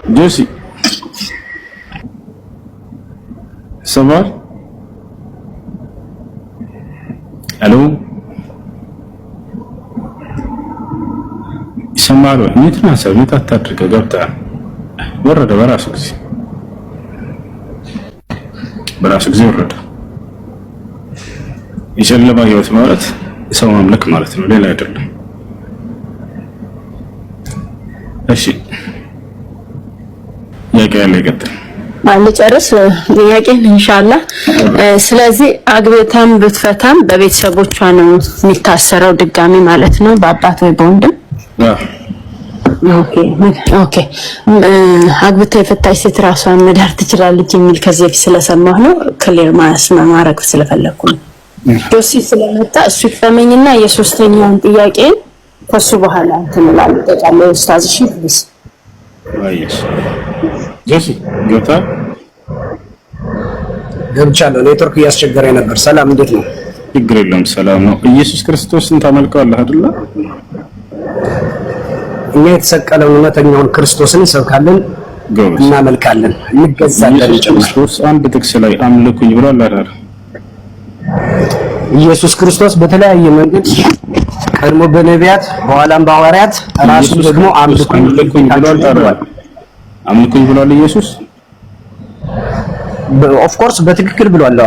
ጆሲ ሰማር አሎ ይሰማሉ። እንትና ሰውነት አታድርገው ገብታ ወረደ በራሱ ጊዜ ወረደ። የጨለማ ህይወት ማለት ሰው ማምለክ ማለት ነው፣ ሌላ አይደለም። እሺ ያቄ ያለ ይቀጥል ልጨርስ ጥያቄን ኢንሻአላህ። ስለዚህ አግብታም ብትፈታም በቤተሰቦቿ ነው የሚታሰረው ድጋሚ ማለት ነው፣ በአባት ወይ በወንድም። ኦኬ አግብታ የፈታች ሴት ራሷን መዳር ትችላለች የሚል ከዚህ በፊት ስለሰማሁ ነው፣ ክሊር ማድረግ ስለፈለኩ ነው። ጆሲ ስለመጣ እሱ ይፈመኝና የሶስተኛውን ጥያቄ ከሱ በኋላ እንላለን። ጠቃላይ ኡስታዝ እሺ ፕሊዝ። አይሽ ጆሲ ገብታ ገብቻለሁ። ኔትወርክ እያስቸገረኝ ነበር። ሰላም እንዴት ነው? ችግር የለም ሰላም ነው። ኢየሱስ ክርስቶስን ታመልከዋለህ አይደል? እኛ የተሰቀለውን እውነተኛውን ክርስቶስን እንሰብካለን፣ እናመልካለን፣ እንገዛለን። ክርስቶስ አንድ ጥቅስ ላይ አምልኩኝ ብሏል አይደል? ኢየሱስ ክርስቶስ በተለያየ መንገድ ቀድሞ በነቢያት በኋላም በሐዋርያት ራሱ ደግሞ አምልኩኝ ብሏል አይደል? አምልኩኝ ብሏል ኢየሱስ። ኦፍ ኮርስ በትክክል ብሏል።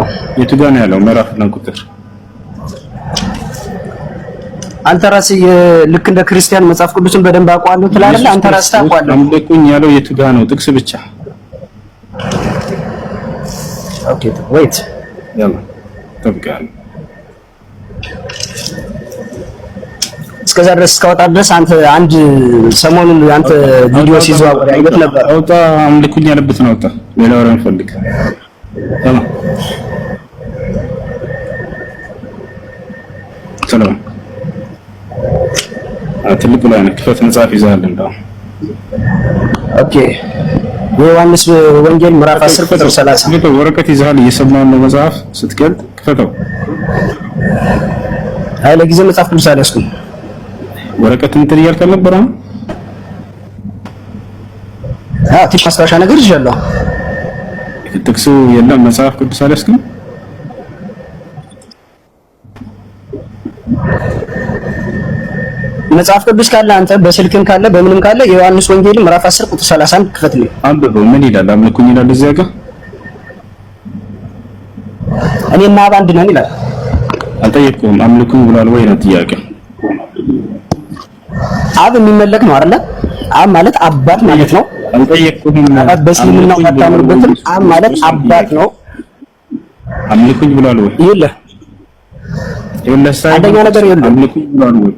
የቱ ጋር ነው ያለው? ምዕራፍና ቁጥር አንተ ራስህ ልክ እንደ ክርስቲያን መጽሐፍ ቅዱስን በደንብ አውቀዋለሁ ትላለህ። አንተ ራስህ ታውቀዋለህ። አምልኩኝ ያለው የቱ ጋር ነው? ጥቅስ ብቻ። ኦኬ ዌት ያላ ተብቃል። እስከዛ ድረስ እስካወጣ ድረስ አንተ አንድ ሰሞኑን አንተ ቪዲዮ ሲዘዋወር አይበት ነበር። አውጣ አምልኩኝ ያለበት ነው። አውጣ ሌላ ወሬ ፈልግ። ሰላም ትልቁ ላይ ነው። ክፈት መጽሐፍ ይዘሃል እንደው። ኦኬ የዮሐንስ ወንጌል ምዕራፍ 10 ቁጥር 30 ወረቀት ይዘሃል እየሰማን ነው። መጽሐፍ ስትገልጥ ክፈተው። አይ ለጊዜ መጽሐፍ ቅዱስ አልያዝኩም። ወረቀት እንትን እያልክ አልነበረ? ትንሽ ማስታወሻ ነገር ይዣለሁ። ጥቅሱ የለም መጽሐፍ ቅዱስ አልያዝኩም። መጽሐፍ ቅዱስ ካለ አንተ በስልክም ካለ በምንም ካለ የዮሐንስ ወንጌል ምዕራፍ 10 ቁጥር 31 ክፈትልኝ። አንብበው። ምን ይላል? አምልኩኝ ይላል እዚያ ጋር። እኔና አብ አንድ ነን ይላል። አልጠየቅኩም። አምልኩኝ ብሏል ወይ ነው ጥያቄ። አብ የሚመለክ ነው አይደለ? አብ ማለት አባት ማለት ነው። አልጠየቅኩም። አባት በስልምናው ታታምሩበትም አብ ማለት አባት ነው። አምልኩኝ ብሏል ወይ? ይኸውልህ አንደኛ ነገር ይኸውልህ አምልኩኝ ብሏል ወይ?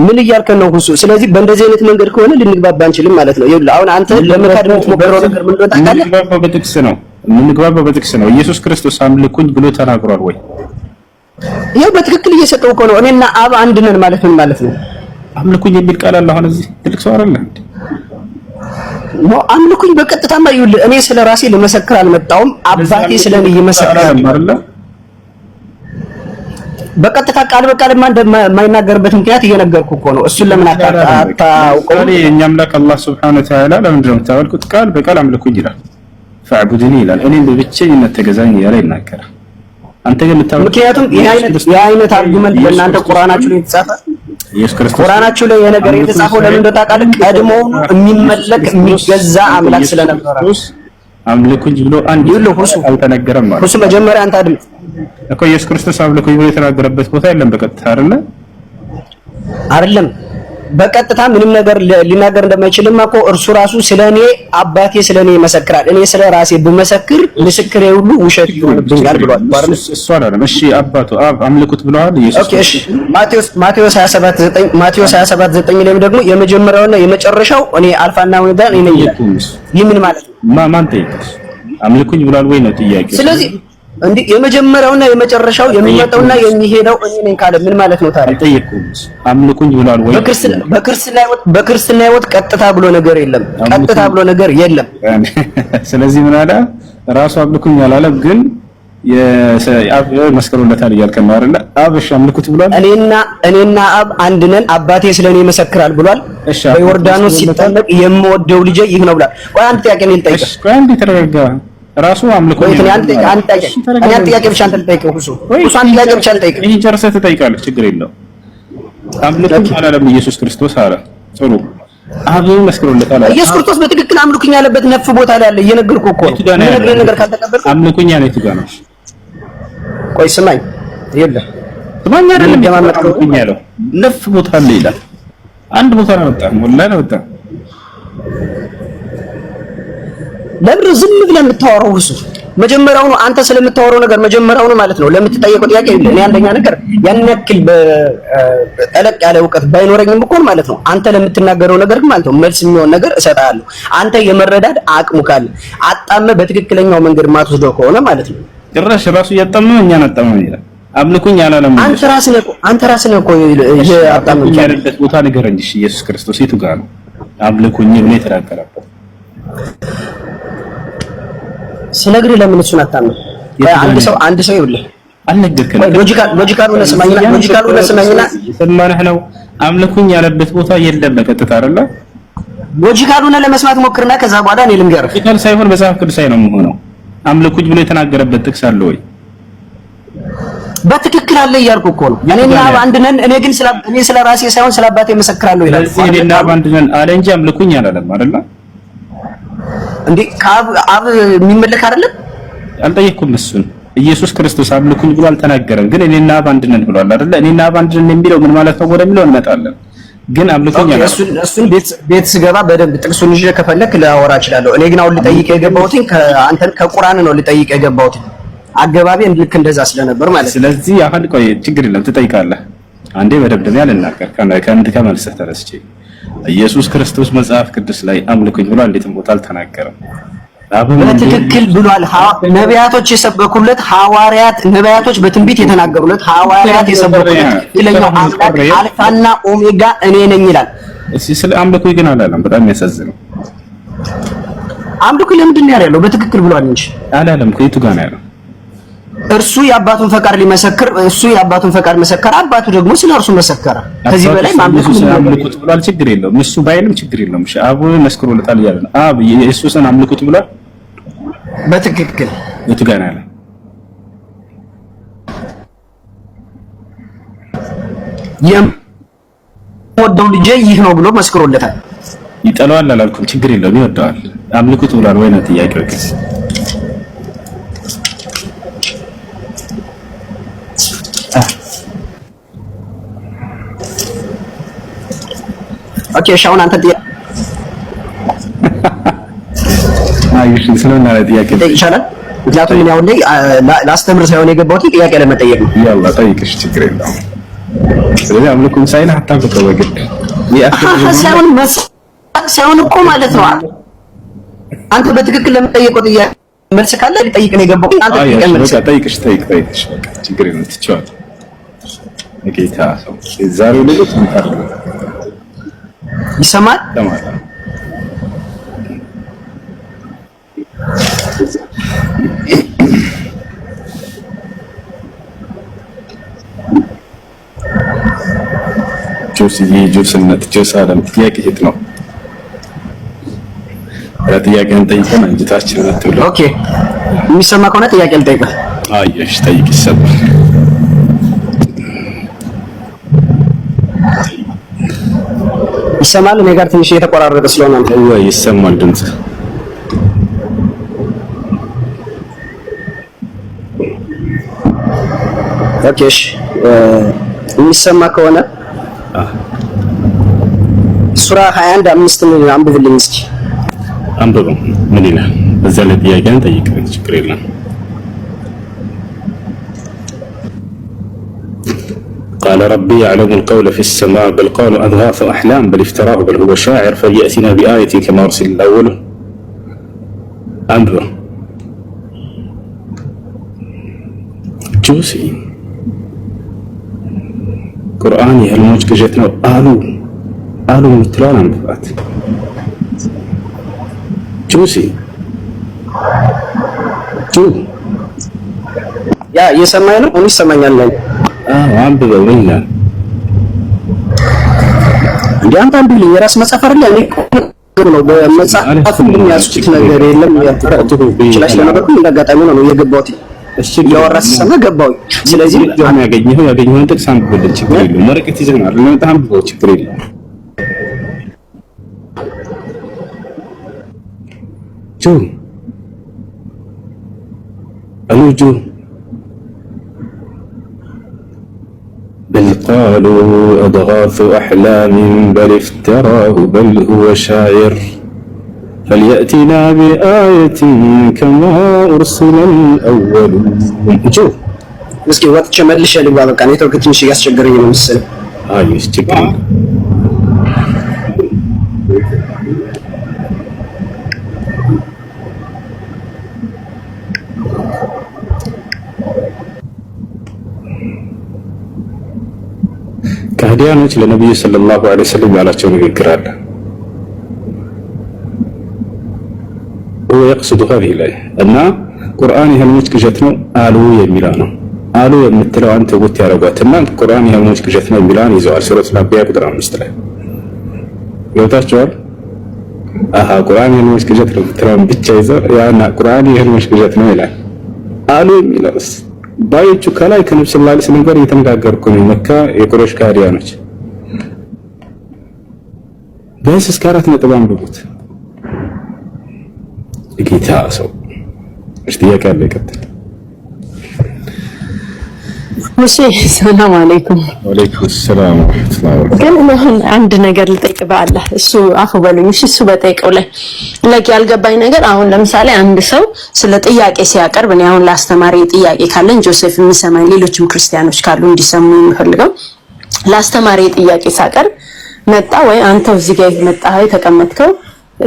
ምን እያልከን ነው ሁሱ? ስለዚህ በእንደዚህ አይነት መንገድ ከሆነ ልንግባባ አንችልም ማለት ነው። ይኸውልህ አሁን አንተ ለመካድ የምትሞክረው ነገር ምን እንደሆነ ታውቃለህ? የምንግባባው በጥቅስ ነው። ኢየሱስ ክርስቶስ አምልኩኝ ብሎ ተናግሯል ወይ? ይኸው በትክክል እየሰጠው እኮ ነው። እኔና አብ አንድ ነን ማለት ምን ማለት ነው? አምልኩኝ የሚል ቃል አለ። አሁን እዚህ ትልቅ ሰው አይደለም ነው አምልኩኝ በቀጥታማ። ይኸውልህ እኔ ስለ ራሴ ልመሰክር አልመጣሁም። አባቴ ስለኔ ይመሰክራል አይደል? በቀጥታ ቃል በቃል እንደማይናገርበት ምክንያት እየነገርኩ እኮ ነው። እሱን ለምን አታውቀው? እኛ አምላክ አላህ Subhanahu Wa Ta'ala ለምንድን ነው የምታወልቁት? ቃል በቃል አምልኩኝ ይላል። ፈዕቡድኒ ይላል። እኔም በብቸኝነት ተገዛኝ እያለ ይናገራል። አንተ ግን ምክንያቱም የአይነት አርጉመንት በእናንተ ቁርአናችሁ ላይ የተጻፈ ኢየሱስ ክርስቶስ ቁርአናችሁ ላይ የነገር የተጻፈው ለምን እንደው ታውቃለህ? ቀድሞው የሚመለክ የሚገዛ አምላክ ስለነበረ አምልኩኝ ብሎ አንድ አልተነገረም ማለት እሱ መጀመሪያ አንተ አድምጥ እኮ ኢየሱስ ክርስቶስ አምልኩኝ ብሎ የተናገረበት ቦታ የለም። በቀጥታ አይደለም በቀጥታ ምንም ነገር ሊናገር እንደማይችልም እኮ እርሱ ራሱ ስለኔ አባቴ ስለኔ ይመሰክራል። እኔ ስለ ራሴ ብመሰክር ምስክሬ ሁሉ ውሸት ይሆንብኛል ብሏል አይደል? እሱ አይደለም። እሺ አባቱ አብ አምልኩት ብለዋል ኢየሱስ። ኦኬ እሺ ማቴዎስ 27:9 ላይ ደግሞ የመጀመሪያውና የመጨረሻው እኔ አልፋና ኦሜጋ ነኝ ይላል። ይህ ምን ማለት ነው? ማን ጠይቀስ አምልኩኝ ብሏል ወይ ነው ጥያቄው። ስለዚህ እንዴ የመጀመሪያውና የመጨረሻው የሚመጣውና የሚሄደው እኔ ነኝ ካለ ምን ማለት ነው ታዲያ? ጠይቁኝ አምልኩኝ ብሏል ወይ? በክርስትና ህይወት ቀጥታ ብሎ ነገር የለም። ቀጥታ ብሎ ነገር የለም። ስለዚህ ምን አለ? ራሱ አምልኩኝ አላለም፣ ግን የአብ መስከሩለታል እያልከን ነው አይደል? አብ እሺ አምልኩት ብሏል። እኔና አብ አንድ ነን፣ አባቴ ስለኔ ይመሰክራል ብሏል። በዮርዳኖስ ሲጠመቅ የምወደው ልጄ ይህ ነው ብሏል። ቆይ አንድ ጥያቄ ነው ልጠይቅህ። እሺ ቆይ አንዴ ተረጋጋ። ራሱ አምልኮ እኔ አንድ ጥያቄ ብቻ አንተ ልጠይቅህ። ሁሱ አንድ ጥያቄ ብቻ ልጠይቅህ። ይሄን ጨርሰህ ትጠይቃለህ፣ ችግር የለውም። አምልኩት አላለም ኢየሱስ ክርስቶስ አለ። ጥሩ አብ መስክሮለታል። ኢየሱስ ክርስቶስ በትክክል አምልኩኝ ያለበት ነፍ ቦታ ላይ አለ። እየነገርኩህ እኮ ነው። ነገር ካልተቀበልክ አምልኩኝ ያለ የቱ ጋር ነው? ቆይ ስማኝ፣ የለም ስማኝ አይደለም አምልኩኝ ያለው ነፍ ቦታ አለ ይላል። አንድ ቦታ ነው ወጣ ወላሂ ነው ወጣ። ለምን ዝም ብለህ የምታወራው? እሱ መጀመሪያውኑ አንተ ስለምታወራው ነገር መጀመሪያውኑ ማለት ነው ለምትጠየቀው ጥያቄ እኔ አንደኛ ነገር ያን ያክል በጠለቅ ያለ እውቀት ባይኖረኝም እኮ ማለት ነው አንተ ለምትናገረው ነገር ግን ማለት ነው መልስ የሚሆን ነገር እሰጥሃለሁ። አንተ የመረዳድ አቅሙ ካለ አጣመ በትክክለኛው መንገድ ማትወስደው ከሆነ ማለት ነው ጭራሽ ራሱ እያጣመመ እኛን አጣመመ ይላል። አምልኩኝ አላለም። አንተ ራስህ ነው እኮ የአጣመመ ያለበት ቦታ ንገረኝ። እሺ ኢየሱስ ክርስቶስ የቱ ጋር ነው አምልኩኝ ብሎ የተናገረበት? ስነግርህ ለምን እሱን አታምነው? አንድ ሰው ይኸውልህ አልነገርከንም። ሎጂካል ሆነ ስማኝና ሰማነህ ነው አምልኩኝ ያለበት ቦታ የለም። በቀጥታ አይደለ ሎጂካል ሆነ ለመስማት ሞክርና ከዛ በኋላ እኔ ልንገርህ። ሎጂካል ሳይሆን መጽሐፍ ቅዱሳዊ ነው የሚሆነው። አምልኩኝ ብሎ የተናገረበት ጥቅስ አለ ወይ? በትክክል አለ እያልኩ እኮ ነው። እኔና አብ አንድ ነን። እኔ ግን ስለ ራሴ ሳይሆን ስለ አባቴ መሰክራለሁ ይላል። ስለዚህ እኔና አብ አንድ ነን አለ እንጂ አምልኩኝ አላለም አይደለ እንዴ? ከአብ የሚመለክ አይደለም። አልጠየቅኩም እሱን። ኢየሱስ ክርስቶስ አምልኩኝ ብሎ አልተናገረም፣ ግን እኔና አብ አንድ ነን ብሏል አይደለ? እኔና አብ አንድ ነን የሚለው ምን ማለት ነው ወደሚለው እንመጣለን። ግን አምልኩኝ አላለም። እሱን ቤት ስገባ በደንብ ጥቅሱን ይዤ ከፈለክ ላወራ እችላለሁ። እኔ ግን አሁን ልጠይቅ የገባሁት ከአንተን ከቁርአን ነው ልጠይቅ የገባሁት። አገባቢ ልክ እንደዛ ስለነበር ማለት ነው። ስለዚህ አሁን ቆይ ችግር የለም ትጠይቃለህ። አንዴ በደብደሚያ ልናገር ከመልሰህ ተረስቼ ኢየሱስ ክርስቶስ መጽሐፍ ቅዱስ ላይ አምልኩኝ ብሎ እንዴትም ቦታ አልተናገረም። በትክክል ብሏል። ነቢያቶች የሰበኩለት ነቢያቶች በትንቢት የተናገሩለት ሐዋርያት የሰበኩለት ትክክለኛው አምላክ አልፋና ኦሜጋ እኔ ነኝ ይላል። እሺ ስለ አምልኩኝ ግን አላለም። በጣም የሚያሳዝነው አምልኩኝ ለምንድን ነው ያለው? በትክክል ብሏል እንጂ አላለም። የቱ ጋር ነው ያለው? እርሱ የአባቱን ፈቃድ ሊመሰክር መሰከረ፣ አባቱ ደግሞ ስለ እርሱ መሰከረ። ከዚህ በላይ አምልኩት ብሏል። ችግር የለውም እሱ ባይልም ችግር የለውም። እሺ አብ መስክሮለታል እያለ ነው። አብ ኢየሱስን አምልኩት ብሏል። በትክክል የቱ ጋር ነው ያለው? የምወደው ልጄ ይህ ነው ብሎ መስክሮለታል። ይጠላዋል አላልኩም። ችግር የለውም ይወደዋል። አምልኩት ብሏል ወይ ነው ጥያቄው? ኦኬ ሻውን አንተ አይሽ ስለና ጥያቄ ይቻላል። ምክንያቱም እኔ አሁን ላይ ላስተምር ሳይሆን የገባሁት ጥያቄ ለመጠየቅ ነው። ያላ ጠይቅሽ ችግር የለውም። ስለዚህ አምልኩኝ ሳይና አታውቀው በግድ ሳይሆን እኮ ማለት ነው። አንተ በትክክል ለመጠየቀው ጥያቄ መልስ ካለ ሊጠይቅ ነው የገባሁት። አንተ ጠይቅሽ በቃ ችግር የለውም። ትችዋለህ። ጌታ ሰው ዛሬው ልጅ ይሰማል። ጆስነት ጆስ አለም ጥያቄ የት ነው? ጥያቄን ጠይቀን አንጅታችን አትብለ። ኦኬ የሚሰማ ከሆነ ጥያቄ ልጠይቅህ። አየሽ ጠይቅ። ይሰማል። ይሰማል። እኔ ጋር ትንሽ እየተቆራረጠ ስለሆነ ነው ወይ? ይሰማል ድምጽ። ኦኬ እሺ የሚሰማ ከሆነ ሱራ 21:5 አንብብልኝ እስኪ። አንብቡ። ምን ይላል? በዛ ላይ ጥያቄን ጠይቀኝ፣ ችግር የለም። قال ربي يعلم القول في السماء بل قالوا أضغاث أحلام بل افتراه بل هو شاعر فليأتنا بآية كما أرسل الأول. أنبه جوسي قرآن يهلموج كجتنا قالوا متلان أنبفات جوسي ያ እየሰማኝ ነው ወይስ ይሰማኛል? አንብበው ይላል እንዴ አንተ አንብብ የራስ መጽሐፍ አይደል? እኔ ነው በመጽሐፍ የሚያስችት ነገር የለም ያጥራቱ ይችላል ስለነበርኩ እንዳጋጣሚ ነው የገባሁት። እሺ ያወራስ ሰማ ገባው። ስለዚህ ያገኘውን ጥቅስ አንብበው ችግር የለም። ወረቀት ይዘናል ለምን አንብበው ችግር የለም። جون ألو جون بل قالوا أضغاث أحلام بل افتراه بل هو شاعر فليأتنا بآية كما أرسل الأولون جون مسكي وقت شمال ليش اللي بعض كان يترك تمشي قاس شجرين من السنة هاي استقرار ከህዲያኖች ለነብዩ ሰለላሁ ዐለይሂ ወሰለም ያላቸው ንግግር አለ። ወይቅصد هذه ላይ እና ቁርአን የህልሞች ቅዠት ነው አሉ የሚለው ነው። አሉ የምትለው አንተ ወጥ ያረጋትና ቁርአን የህልሞች ቅዠት ነው የሚለውን ይዘዋል። ሱረቱል አንቢያ ቁጥር 5 ላይ ገብታችኋል። ቁርአን የህልሞች ቅዠት ነው የምትለውን ብቻ ይዘው ያና ቁርአን የህልሞች ቅዠት ነው ይላል። አሉ የሚለውስ ባዮቹ ከላይ ከነብዩ ሰለላሁ ዐለይሂ ወሰለም ጋር እየተነጋገርኩ ነው። መካ የቁረይሽ ካዲያኖች በስ እስከ 4 ነጥብ አንብቡት። ጌታ ሰው ጥያቄ አለ ይቀጥል። እሺ ሰላም አለይኩም። ወአለይኩም ሰላም ወራህመቱላሂ ወበረካቱ። ግን አንድ ነገር ልጠይቅ በአላህ እሱ አፉ በሉኝ። እሱ በጠይቀው ላይ ያልገባኝ ነገር አሁን ለምሳሌ አንድ ሰው ስለ ጥያቄ ሲያቀርብ እኔ አሁን ላስተማሪ ጥያቄ ካለን ጆሴፍ የሚሰማኝ ሌሎችም ክርስቲያኖች ካሉ እንዲሰሙ የምፈልገው ላስተማሪ ጥያቄ ሳቀርብ መጣ ወይ አንተው እዚህ ጋር መጣህ ተቀመጥከው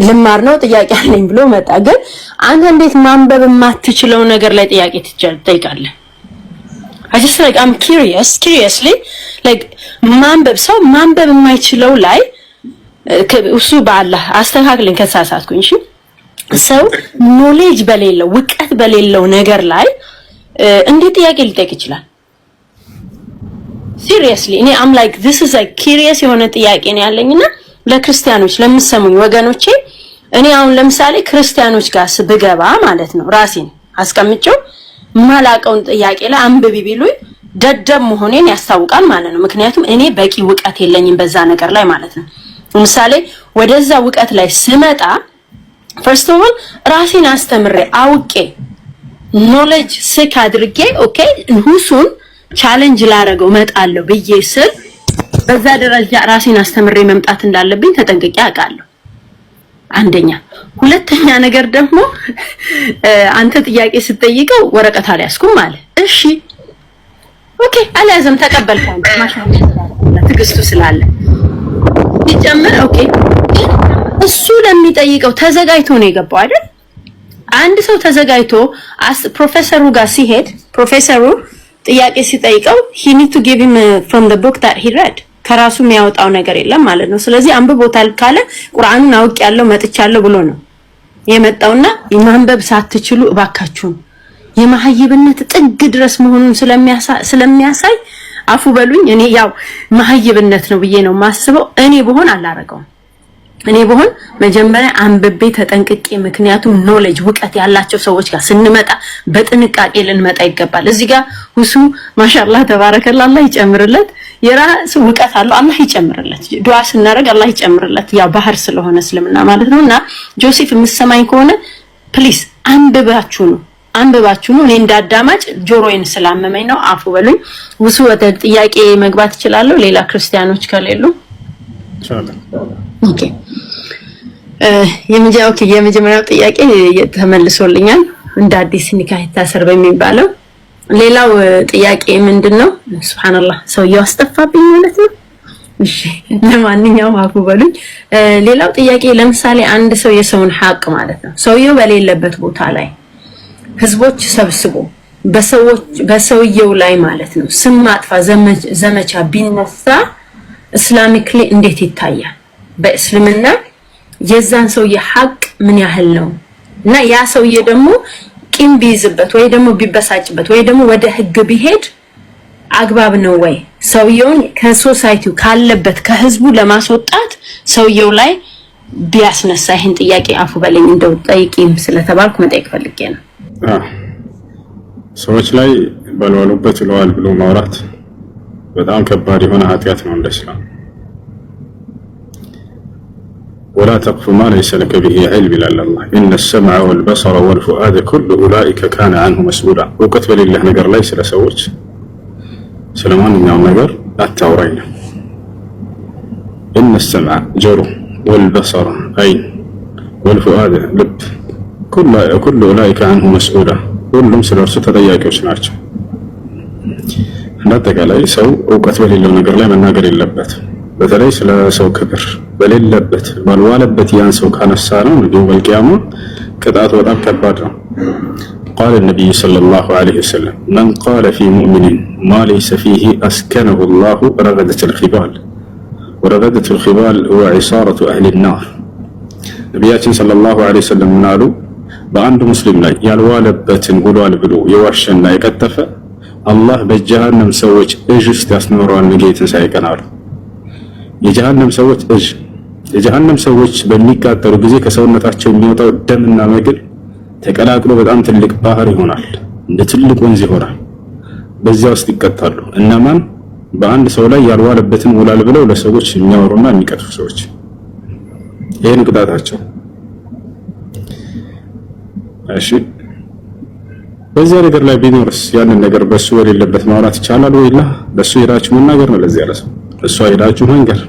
ልማር ነው ጥያቄ አለኝ ብሎ መጣ። ግን አንተ እንዴት ማንበብ የማትችለው ነገር ላይ ጥያቄ ትጠይቃለህ? I just like I'm curiously like ማንበብ የማይችለው ላይ እሱ በአላህ አስተካክልን ከሳሳትኩኝ እሺ ሰው ኖሌጅ በሌለው ዕውቀት በሌለው ነገር ላይ እንዴት ጥያቄ ሊጠይቅ ይችላል? seriously እኔ I'm like this is like curious የሆነ ጥያቄ ነው ያለኝና ለክርስቲያኖች ለምሰሙኝ ወገኖቼ እኔ አሁን ለምሳሌ ክርስቲያኖች ጋር ስብገባ ማለት ነው ራሴን አስቀምጬው ማላቀውን ጥያቄ ላይ አንብቢ ቢሉኝ ደደብ መሆኔን ያስታውቃል ማለት ነው። ምክንያቱም እኔ በቂ ዕውቀት የለኝም በዛ ነገር ላይ ማለት ነው። ለምሳሌ ወደዛ ዕውቀት ላይ ስመጣ first of all ራሴን አስተምሬ አውቄ knowledge ስክ አድርጌ ኦኬ ሁሱን ቻሌንጅ ላረገው መጣለው ብዬ ስል በዛ ደረጃ ራሴን አስተምሬ መምጣት እንዳለብኝ ተጠንቅቄ አውቃለሁ። አንደኛ ሁለተኛ ነገር ደግሞ አንተ ጥያቄ ስትጠይቀው ወረቀት አልያዝኩም ማለት እሺ ኦኬ አልያዝም ተቀበልከው ማሻአላህ ትግስቱ ስላለ ይጨምር ኦኬ እሱ ለሚጠይቀው ተዘጋጅቶ ነው የገባው አይደል? አንድ ሰው ተዘጋጅቶ ፕሮፌሰሩ ጋር ሲሄድ ፕሮፌሰሩ ጥያቄ ሲጠይቀው he need to give him from the book that he read ከራሱ የሚያወጣው ነገር የለም ማለት ነው። ስለዚህ አንብቦታል ካለ ቁርአኑን አውቅ ያለው መጥቻለሁ ብሎ ነው የመጣውና የማንበብ ሳትችሉ እባካችሁ የማህይብነት ጥግ ድረስ መሆኑን ስለሚያሳይ አፉ በሉኝ። እኔ ያው ማህይብነት ነው ብዬ ነው ማስበው። እኔ በሆን አላረገውም። እኔ በሆን መጀመሪያ አንብቤ ተጠንቅቄ ምክንያቱም ኖሌጅ ዕውቀት ያላቸው ሰዎች ጋር ስንመጣ በጥንቃቄ ልንመጣ ይገባል። እዚህ ጋር ሁሱ ማሻአላህ ተባረከላህ አላህ ይጨምርለት የራሱ ዕውቀት አለው አላህ ይጨምርለት። ዱዓ ስናረግ አላህ ይጨምርለት። ያው ባህር ስለሆነ እስልምና ማለት ነውና ጆሴፍ የምትሰማኝ ከሆነ ፕሊዝ አንብባችሁ ነው እኔ እንዳዳማጭ ጆሮዬን ስላመመኝ ነው አፉ በሉኝ። ሁሱ ወደ ጥያቄ መግባት እችላለሁ ሌላ ክርስቲያኖች ከሌሉ ኦኬ የመጀመሪያው ጥያቄ ተመልሶልኛል። እንደ አዲስ ኒካህ ይታሰር በሚባለው ሌላው ጥያቄ ምንድነው? ሱብሃንአላህ ሰውየው አስጠፋብኝ ማለት ነው። እሺ ለማንኛውም አፉ በሉኝ። ሌላው ጥያቄ ለምሳሌ አንድ ሰው የሰውን ሐቅ ማለት ነው ሰውየው በሌለበት ቦታ ላይ ህዝቦች ሰብስቦ በሰውየው ላይ ማለት ነው ስም ማጥፋት ዘመቻ ቢነሳ እስላሚክሊ እንዴት ይታያል? በእስልምና የዛን ሰውዬ ሐቅ ምን ያህል ነው? እና ያ ሰውዬ ደግሞ ቂም ቢይዝበት ወይ ደግሞ ቢበሳጭበት ወይ ደግሞ ወደ ህግ ቢሄድ አግባብ ነው ወይ? ሰውየውን ከሶሳይቲው ካለበት ከህዝቡ ለማስወጣት ሰውየው ላይ ቢያስነሳ ይሄን ጥያቄ አፉ በለኝ እንደው ጠይቂም ስለተባልኩ መጠየቅ ፈልጌ ነው። ሰዎች ላይ ባልዋሉበት ይለዋል ብሎ ማውራት በጣም ከባድ የሆነ ኃጢአት ነው እንደ እስላም። ولا تقف ما ليس لك به علم إلا الله إن السمع والبصر والفؤاد كل أولئك كان عنه مسؤولا وقت بالله نجر ليس لسوج سلمان يوم نجر التورين إن السمع جرو والبصر عين والفؤاد لب كل أولئك عنه مسؤولا كلهم سلرسو تضيقوا سناچو እንዳጠቃላይ ሰው እውቀት በሌለው ነገር ላይ መናገር የለበት። በተለይ ስለ ሰው ክብር በሌለበት ባልዋለበት ያን ሰው ካነሳ ነው እንግዲህ በቂያማ ቅጣቱ በጣም ከባድ ነው። قال النبي صلى الله عليه وسلم من قال في مؤمن ما ليس فيه أسكنه الله رغدة الخبال ورغدة الخبال هو عصارة أهل النار ነቢያችን صلى الله عليه وسلم ምናሉ በአንድ ሙስሊም ላይ ያልዋለበትን ውሏል ብሎ የዋሸና የቀጠፈ አላህ በጀሃነም ሰዎች እጅ ውስጥ ያስኖረዋል ነገ የትንሣኤ ቀን አሉ። የጀሃነም ሰዎች እጅ የጀሃነም ሰዎች በሚቃጠሉ ጊዜ ከሰውነታቸው የሚወጣው ደምና መግል ተቀላቅሎ በጣም ትልቅ ባህር ይሆናል፣ እንደ ትልቅ ወንዝ ይሆናል። በዚያ ውስጥ ይቀጣሉ። እነማን? በአንድ ሰው ላይ ያልዋለበትን ውላል ብለው ለሰዎች የሚያወሩና የሚቀጥፉ ሰዎች። ይሄን ቅጣታቸው። እሺ በዚያ ነገር ላይ ቢኖርስ ያንን ነገር በሱ በሌለበት ማውራት ይቻላል ወይ? በሱ ሄዳችሁ መናገር ነው። ለዚያ ለሰው እሱ ሄዳችሁ መንገር።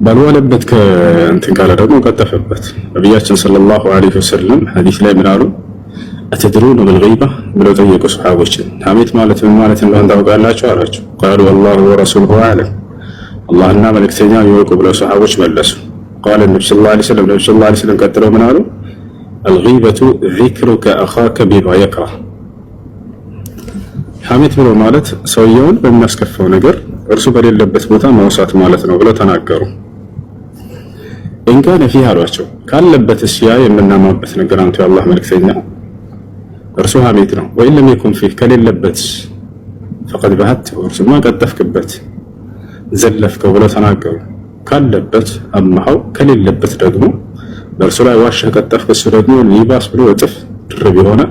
ባልዋለበት ከእንትን ካለ ደግሞ ቀጠፈበት። ነቢያችን ሰለላሁ ዐለይሂ ወሰለም ሐዲስ ላይ ምን አሉ? አተድሩነ ቢልገይባ ብለው ጠየቁ ሰሃቦችን። ሐሜት ማለት ምን ማለት እንደሆነ ታውቃላችሁ አላቸው። ቃሉ አላሁ ወረሱሉሁ አዕለም፣ አላህና መልእክተኛው ይወቁ ብለው ሰሃቦች መለሱ። ቃለ ነብዩ ሰለላሁ ዐለይሂ ወሰለም ቀጥለው ምን አሉ? الغيبة ذكرك أخاك بما يكره ሐሜት ብሎ ማለት ሰውየውን በሚያስከፋው ነገር እርሱ በሌለበት ቦታ ማውሳት ማለት ነው ብለው ተናገሩ። እንካነ ፊህ አሏቸው ካለበትስ ያ የምናማበት ነገር አንተ የአላህ መልእክተኛ እርሱ ሐሜት ነው። ወይ ለም يكن فيه ከሌለበትስ فقد بهت እርሱማ ቀጠፍክበት ዘለፍከው ብለው ተናገሩ። ካለበት አማው ከሌለበት ደግሞ በእርሱ ላይ ዋሻ ቀጠፍ ከሱ ደግሞ ሊባስ ብሎ እጥፍ ድርብ የሆነ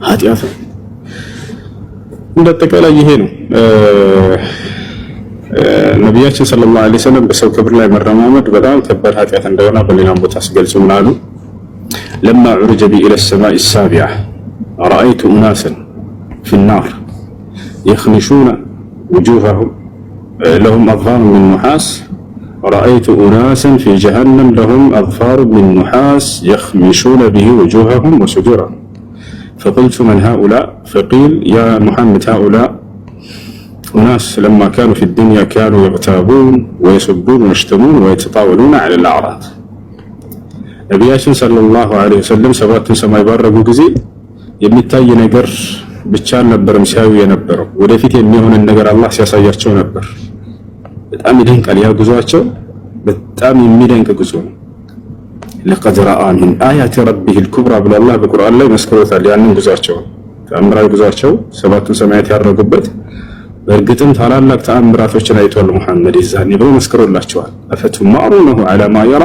ኃጢአት ነው። እንደተቀላየ ይሄ ነው። ነቢያችን ሰለላሁ ዐለይሂ ወሰለም በሰው ክብር ላይ መረማመድ በጣም ከባድ ኃጢአት እንደሆነ በሌላም ቦታ ሲገልጹ ምን አሉ? لما عرج بي إلى السماء السابعة رأيت أناسا في النار يخمشون وجوههم لهم أظفار من نحاس رأيت أناسا في جهنم لهم أظفار من نحاس يخمشون به وجوههم وصدورهم فقلت من هؤلاء؟ فقيل يا محمد هؤلاء أناس لما كانوا في الدنيا كانوا يغتابون ويسبون ويشتمون ويتطاولون على الأعراض. ነቢያችን ሰለላሁ ዐለይሂ ወሰለም ሰባቱን ሰማይ ባረጉ ጊዜ የሚታይ ነገር ብቻ አልነበረም ሲያዩ የነበረው ወደፊት የሚሆንን ነገር አላህ ሲያሳያቸው ነበር። በጣም ይደንቃል። ያ ጉዟቸው በጣም የሚደንቅ ጉዞ ነው። لقد رأى من آيات ربه الكبرى ብሎ አላህ በቁርአን ላይ መስክሮታል። ያንን ጉዟቸው ተአምራዊ ጉዟቸው ሰባቱን ሰማያት ያረጉበት በእርግጥም ታላላቅ ተአምራቶችን አይቷል ሙሐመድ ይዛኔ ብሎ መስክሮላቸዋል። አፈቱማሩነሁ ዐላ ማ የራ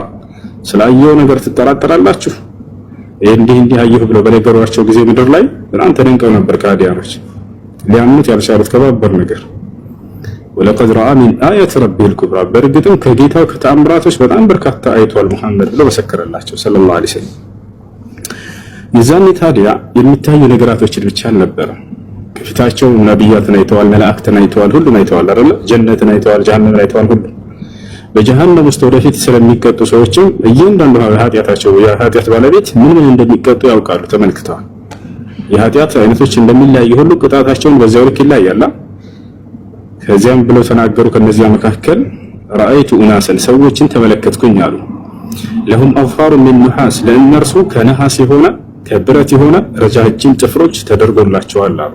ስላየው ነገር ትጠራጠራላችሁ? እንዲህ አየሁ ብለው በነገሯቸው ጊዜ ምድር ላይ በጣም ተደንቀው ነበር ካዲያኖች ሊያምኑት ያልቻሉት ከባበር ነገር። ወለቀድ ረአ ሚን አያት ረቢል ኩብራ በእርግጥም ከጌታው ከተአምራቶች በጣም በርካታ አይቷል ሙሐመድ ብሎ መሰከረላቸው ሰለላሁ ዐለይሂ ወሰለም። የዛኔ ታዲያ የሚታዩ ነገራቶችን ብቻ አልነበረም። ከፊታቸው ነቢያትን አይተዋል፣ መላእክትን አይተዋል፣ ሁሉን አይተዋል አይደል? ጀነትን አይተዋል፣ ጀሃነምን አይተዋል። ሁሉ በጀሃነም ውስጥ ወደፊት ስለሚቀጡ ሰዎችም እያንዳንዱ ኃጢአታቸው የኃጢአት ባለቤት ምን እንደሚቀጡ ያውቃሉ፣ ተመልክተዋል። የኃጢአት አይነቶች እንደሚለያዩ ሁሉ ቅጣታቸውን በዚያው ልክ ይለያያል። ከዚያም ብለው ተናገሩ። ከነዚያ መካከል ረአይቱ ኡናሰን ሰዎችን ተመለከትኩኝ አሉ። ለሁም አዝፋሩ ሚን ኑሐስ ለእነርሱ ከነሐስ የሆነ ከብረት የሆነ ረጃጅም ጥፍሮች ተደርጎላቸዋል አሉ።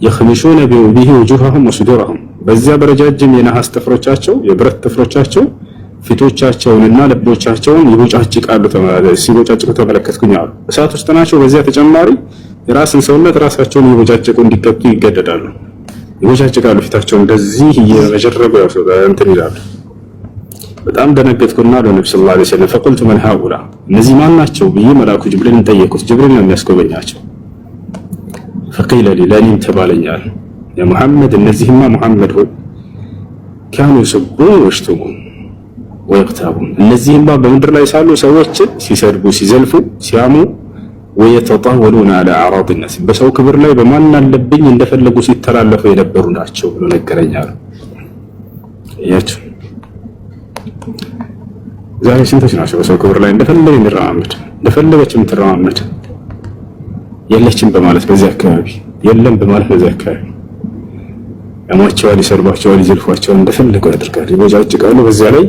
የኽሚሹነ ቢሂ ውጁሃሁም ወሱዱረሁም በዚያ በረጃጅም የነሐስ ጥፍሮቻቸው የብረት ጥፍሮቻቸው ፊቶቻቸውንና ልቦቻቸውን ይቦጫጭቃሉ ሲቦጫጭቁ ተመለከትኩኝ አሉ። እሳት ውስጥ ናቸው። በዚያ ተጨማሪ የራስን ሰውነት ራሳቸውን ይቦጫጭቁ እንዲቀጡ ይገደዳሉ። ይቦጫጭቃሉ ፊታቸውን እንደዚህ እየመጀረቡ እንትን ይላሉ። በጣም ደነገጥኩና ለነብዩ ሰለላሁ ዐለይሂ ወሰለም فقلت من هؤلاء እነዚህ ማን ናቸው ብዬ መልአኩ ጅብሪልን ጠየቁት። ጅብሪል ነው የሚያስጎበኛቸው። فقيل لي ለኔም ተባለኛል ያ ሙሐመድ እነዚህማ ሙሐመድ ሆይ كانوا يسبون ويشتمون ويغتابون እነዚህማ በምድር ላይ ሳሉ ሰዎችን ሲሰድቡ ሲዘልፉ ሲያሙ ويتطاولون على اعراض الناس በሰው ክብር ላይ በማን አለብኝ እንደፈለጉ ሲተላለፉ የነበሩ ናቸው ብሎ ነገረኛል። ያቸው ዛሬ ስንቶች ናቸው በሰው ክብር ላይ እንደፈለገ እንራመድ እንደፈለገች እንራመድ የለችም በማለት በዚህ አካባቢ የለም በማለት በዚህ አካባቢ ያሟቸዋል፣ ይሰርባቸዋል፣ ይዘልፏቸዋል፣ እንደፈለጉ ያደርጋሉ፣ ይቦጫጭቃሉ። በዚያ ላይ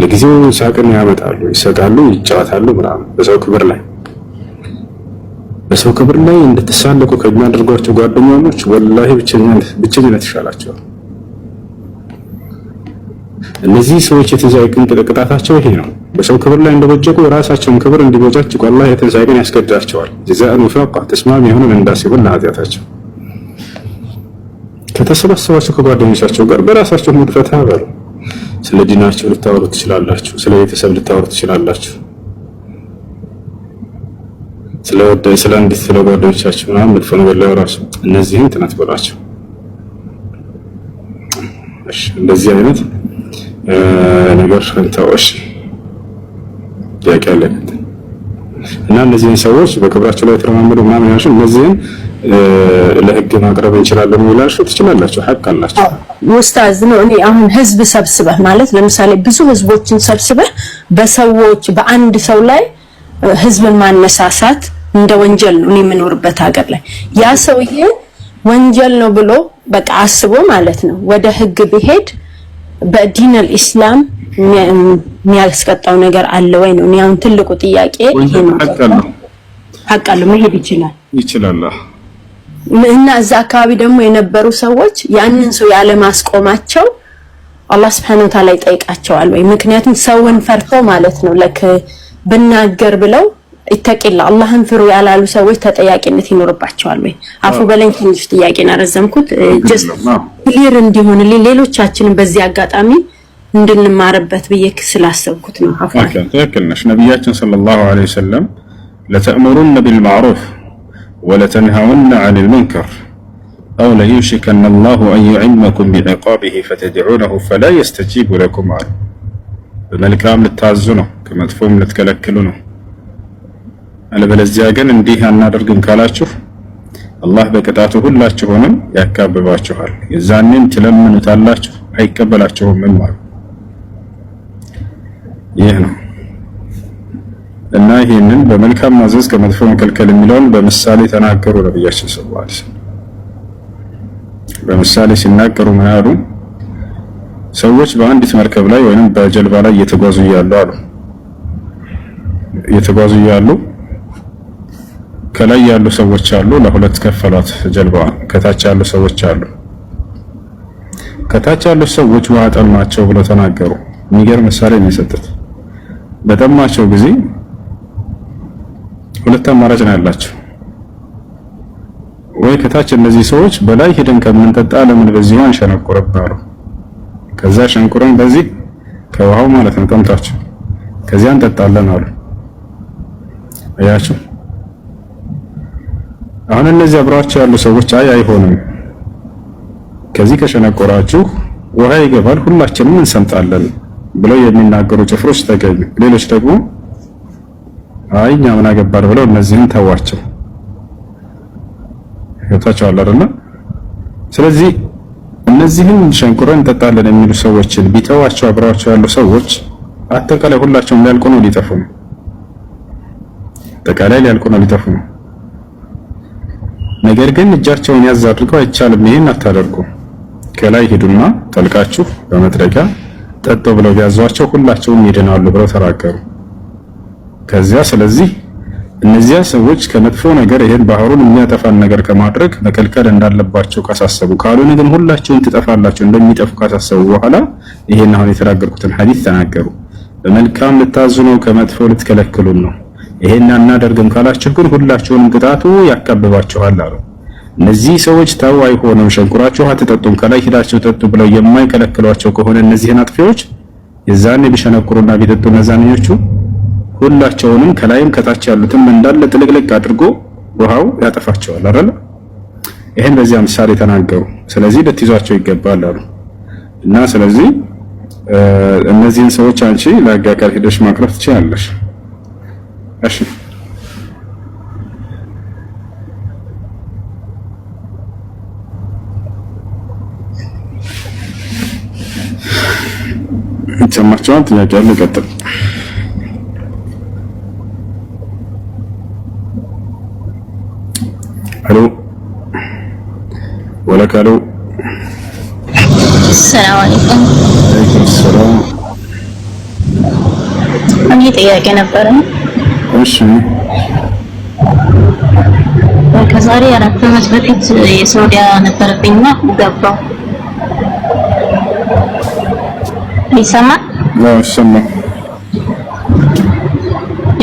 ለጊዜው ሳቅን ያመጣሉ፣ ይሰቃሉ፣ ይጫወታሉ ምናምን በሰው ክብር ላይ እንድትሳለቁ ከሚያደርጓቸው ጓደኞች ወላሂ ብቸኝነት ይሻላቸዋል። እነዚህ ሰዎች የትንሣኤ ቀን ቅጣታቸው ይሄ ነው። በሰው ክብር ላይ እንደቦጨቁ የራሳቸውን ክብር እንዲቦጫጭቁ አላህ የትንሣኤ ቀን ያስገድዳቸዋል። ጀዛአን ወፋቃ ተስማሚ የሆነ እንዳሲቡን ለኃጢአታቸው ከተሰባሰባቸው ከጓደኞቻቸው ጋር በራሳቸው ሙድ ፈታ በሉ። ስለ ዲናቸው ልታወሩ ትችላላችሁ፣ ስለ ቤተሰብ ልታወሩ ትችላላችሁ፣ ስለ አንዲት ስለ ጓደኞቻችሁ ምናምን መጥፎ ነገር ላይ ራሱ እነዚህን ትናት በላቸው። እሺ እንደዚህ አይነት ነገር እንታወሽ ያቀለን እና እነዚህን ሰዎች በክብራቸው ላይ ተረማመዱ ምናምን ያልሽው እነዚህን ለህግ ማቅረብ እንችላለን ይላችሁ ትችላላችሁ፣ ሐቅ አላችሁ። ኡስታዝ ነው እኔ አሁን ህዝብ ሰብስበህ ማለት ለምሳሌ ብዙ ህዝቦችን ሰብስበህ በሰዎች በአንድ ሰው ላይ ህዝብን ማነሳሳት እንደ ወንጀል ነው። እኔ የምኖርበት ሀገር ላይ ያ ሰውዬ ወንጀል ነው ብሎ በቃ አስቦ ማለት ነው ወደ ህግ ቢሄድ በዲን አልኢስላም የሚያስቀጣው ነገር አለ ወይ ነው። እኔ አሁን ትልቁ ጥያቄ ይሄ ነው። ሐቅ አለ መሄድ ይችላል እና እዛ አካባቢ ደግሞ የነበሩ ሰዎች ያንን ሰው ያለ ማስቆማቸው አላህ Subhanahu Wa Ta'ala ይጠይቃቸዋል ወይ? ምክንያቱም ሰውን ፈርተው ማለት ነው ለክ ብናገር ብለው ይተቂላ አላህን ፍሩ ያላሉ ሰዎች ተጠያቂነት ይኖርባቸዋል ወይ? አፉ በለኝ ትንሽ ጥያቄን አረዘምኩት ጀስት ክሊር እንዲሆንልኝ ሌሎቻችንን በዚህ አጋጣሚ እንድንማርበት ብዬ ስላሰብኩት ነው። አፋን ትክክል ነሽ። ነብያችን ሰለላሁ ዐለይሂ ወሰለም ለተእምሩነ ቢልማዕሩፍ ወለተንሃውነ ዐኒል ሙንከር አው ለዩሽከነ አላሁ አን ዩዒመኩም ቢዒቃቢሂ ፈተድዑነሁ ፈላ የስተጂቡ ለኩም አሉ። በመልካም ልታዙ ነው፣ ከመጥፎም ልትከለክሉ ነው። አለበለዚያ ግን እንዲህ አናደርግም ካላችሁ አላህ በቅጣቱ ሁላችሁንም ያካብባችኋል። የዛኔም ትለምኑታላችሁ አይቀበላችሁም ማለት ይህ ነው። እና ይሄንን በመልካም ማዘዝ ከመጥፎ መከልከል የሚለውን በምሳሌ ተናገሩ ነብያችን ሰለላሁ ዐለይሂ ወሰለም። በምሳሌ ሲናገሩ ምን አሉ? ሰዎች በአንዲት መርከብ ላይ ወይንም በጀልባ ላይ እየተጓዙ እያሉ ከላይ ያሉ ሰዎች አሉ፣ ለሁለት ከፈሏት ጀልባዋ። ከታች ያሉ ሰዎች አሉ። ከታች ያሉ ሰዎች ውሃ ጠማቸው ብለው ተናገሩ። የሚገርም ምሳሌ ነው የሰጡት። በጠማቸው ጊዜ ሁለት አማራጭ ነው ያላቸው። ወይ ከታች እነዚህ ሰዎች በላይ ሄደን ከምንጠጣ ለምን በዚህ ውሃ እንሸነቁርም አሉ። ከዛ ሸንቁረን በዚህ ከውሃው ማለት ነው ጠምታቸው ከዚያ እንጠጣለን አሉ። አያችሁ። አሁን እነዚህ አብራቸው ያሉ ሰዎች አይሆንም፣ ከዚህ ከሸነቆራችሁ ውሃ ይገባል ሁላችንም እንሰምጣለን ብለው የሚናገሩ ጭፍሮች ተገኙ። ሌሎች ደግሞ እኛ ምን አገባን ብለው እነዚህን ተዋቸው። ገብታችኋል አይደል? ስለዚህ እነዚህን ሸንቁረን እንጠጣለን የሚሉ ሰዎችን ቢተዋቸው አብራቸው ያሉ ሰዎች አጠቃላይ ሁላቸውም ሊያልቁ ነው፣ ሊጠፉ ነው። አጠቃላይ ሊያልቁ ነው፣ ሊጠፉ ነው። ነገር ግን እጃቸውን ያዝ አድርገው አይቻልም፣ ይሄን አታደርጉ፣ ከላይ ሄዱና ጠልቃችሁ በመጥረጊያ ጠጡ ብለው ቢያዟቸው ሁላቸውም ይድናሉ ብለው ተራገሩ። ከዚያ ስለዚህ እነዚያ ሰዎች ከመጥፎ ነገር ይሄን ባህሩን የሚያጠፋን ነገር ከማድረግ መከልከል እንዳለባቸው ካሳሰቡ፣ ካልሆነ ግን ሁላቸውም ትጠፋላችሁ እንደሚጠፉ ካሳሰቡ በኋላ ይሄን አሁን የተናገርኩትን ሐዲስ ተናገሩ። በመልካም ልታዙ ነው፣ ከመጥፎ ልትከለክሉን ነው። ይሄን አናደርግም ካላችሁ ግን ሁላችሁንም ቅጣቱ ያካብባችኋል አሉ። እነዚህ ሰዎች ተው አይሆንም፣ ሸንኩራችሁ አትጠጡም፣ ከላይ ሂዳችሁ ጠጡ ብለው የማይከለክሏቸው ከሆነ እነዚህን አጥፊዎች የዛኔ ቢሸነቁሩና ቢጠጡ እነዛኞቹ ሁላቸውንም ከላይም ከታች ያሉትን እንዳለ ጥልቅልቅ አድርጎ ውሃው ያጠፋቸዋል አይደል? ይሄን በዚያ ምሳሌ ተናገሩ። ስለዚህ ልትይዟቸው ይገባል አሉ እና ስለዚህ እነዚህን ሰዎች አንቺ ለህግ አካል ሄደሽ ማቅረብ ትችላለሽ። እሺ ሰማችኋል? ጥያቄ አለ? ቀጥል። አሎ ወለካ አሎ። ሰላም አለይኩም። ወአለይኩም ሰላም። እኔ ጥያቄ ነበረኝ። እሺ ከዛሬ 4 ዓመት በፊት የሳውዲያ ነበረብኝና ገባው። ይሰማል? ነው ይሰማል።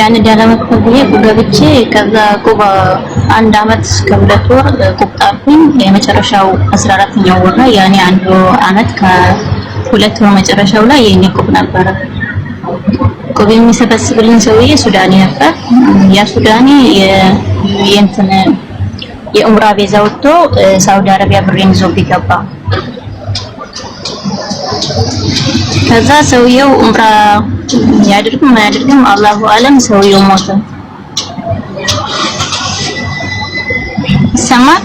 ያን ዳለመክፈል ብዬ ገብቼ ከዛ ቁባ 1 ዓመት ከ2 ወር ቁጣብኝ። የመጨረሻው 14ኛው ወር ላይ ያኔ 1 ዓመት ከ2 ወር መጨረሻው ላይ የኔ ቁብ ነበረ። ቁብ የሚሰበስብልኝ ሰውዬ ሱዳኒ ነበር። ያ ሱዳኒ የእንትን የኡምራ ቪዛ ወጥቶ ሳውዲ አረቢያ ብሬን ይዞ ቢገባ ከዛ ሰውየው ኡምራ ያድርግም አያድርግም አላሁ አለም። ሰውየው ሞተ። ሰማት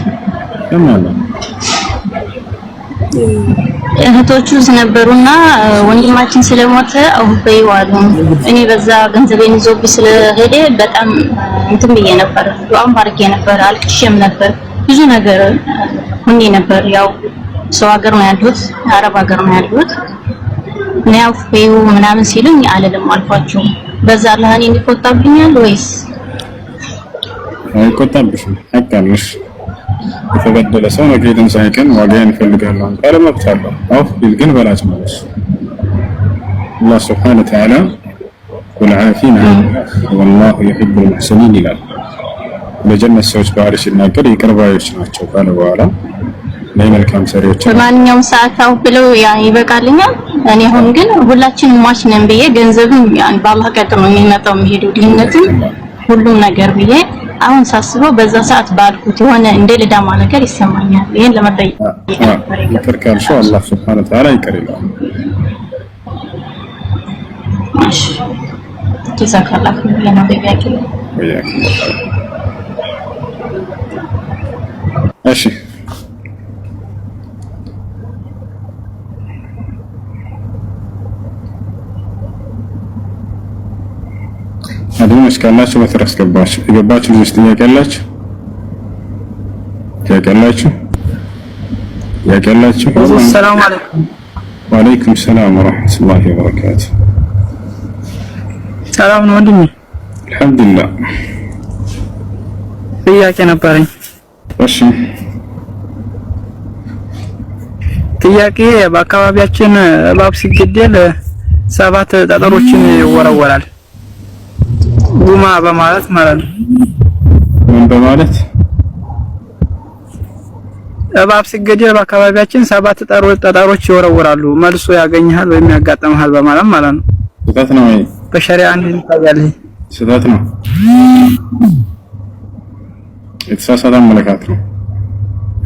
እህቶቹ ነበሩና ወንድማችን ስለሞተ አውበይ ዋሉ። እኔ በዛ ገንዘቤን ይዞብኝ ስለሄደ በጣም እንትን ብዬ ነበር፣ ዱዓም አድርጌ ነበር፣ አልቅሼም ነበር፣ ብዙ ነገር ሁኔ ነበር። ያው ሰው ሀገር ነው ያሉት፣ አረብ ሀገር ነው ያሉት። እኔ አውበይ ምናምን ሲሉኝ አልልም አልኳቸው። በዛ አላህ እኔን ይቆጣብኛል ወይስ አይቆጣብሽም? አቃልሽ የተበደለ ሰው ነገ ትንሣኤ ቀን ዋጋዬን እፈልጋለሁ ቃል መብት አለው። አውፍ ቢል ግን በላጭ ማለት አላህ ሱብሓነሁ ወተዓላ ወልዓፊና ወላሁ ዩሂቡል ሙሕሲኒን ይላል። ለጀነት ሰዎች ባህሪ ሲናገር ይቅር ባዮች ናቸው ካለ በኋላ ለመልካም ሰሪዎች በማንኛውም ሰዓት አውፍ ብለው ያ ይበቃልኛል። እኔ አሁን ግን ሁላችንም ሟች ነን ብዬ ገንዘብም ያን በአላህ ቀጥሮ ነው የሚመጣው የሚሄደው ድህነትም ሁሉም ነገር ብዬ አሁን ሳስበው በዛ ሰዓት ባልኩት የሆነ እንደ ልዳማ ነገር ይሰማኛል። ይሄን ለመጠየቅ ይቅር ካልሽው አላህ ሱብሓነሁ ወተዓላ ይቅር ይላል። እሺ ጀዛከላህ ለና ጥያቄ እሺ አድማጭ ካላችሁ በተራ አስገባችሁ። የገባችሁ ልጆች ጥያቄ አላችሁ? ሰላም አለይኩም። ወአለይኩም ሰላም ወራህመቱላሂ ወበረካቱ። ሰላም ነው ወንድሜ? አልሐምዱሊላህ። ጥያቄ ነበረኝ። እሺ ጥያቄ በአካባቢያችን እባብ ሲገደል 7 ጠጠሮችን ይወረወራል። ጉማ በማለት ማለት ነው። ምን በማለት? እባብ ሲገደል በአካባቢያችን 7 ጠጠሮች ይወረወራሉ። መልሶ ያገኝሃል ወይም ያጋጥምሃል በማለት ማለት ነው። ስህተት ነው ወይ? በሸሪዓ አንድ ይታያል። ስህተት ነው።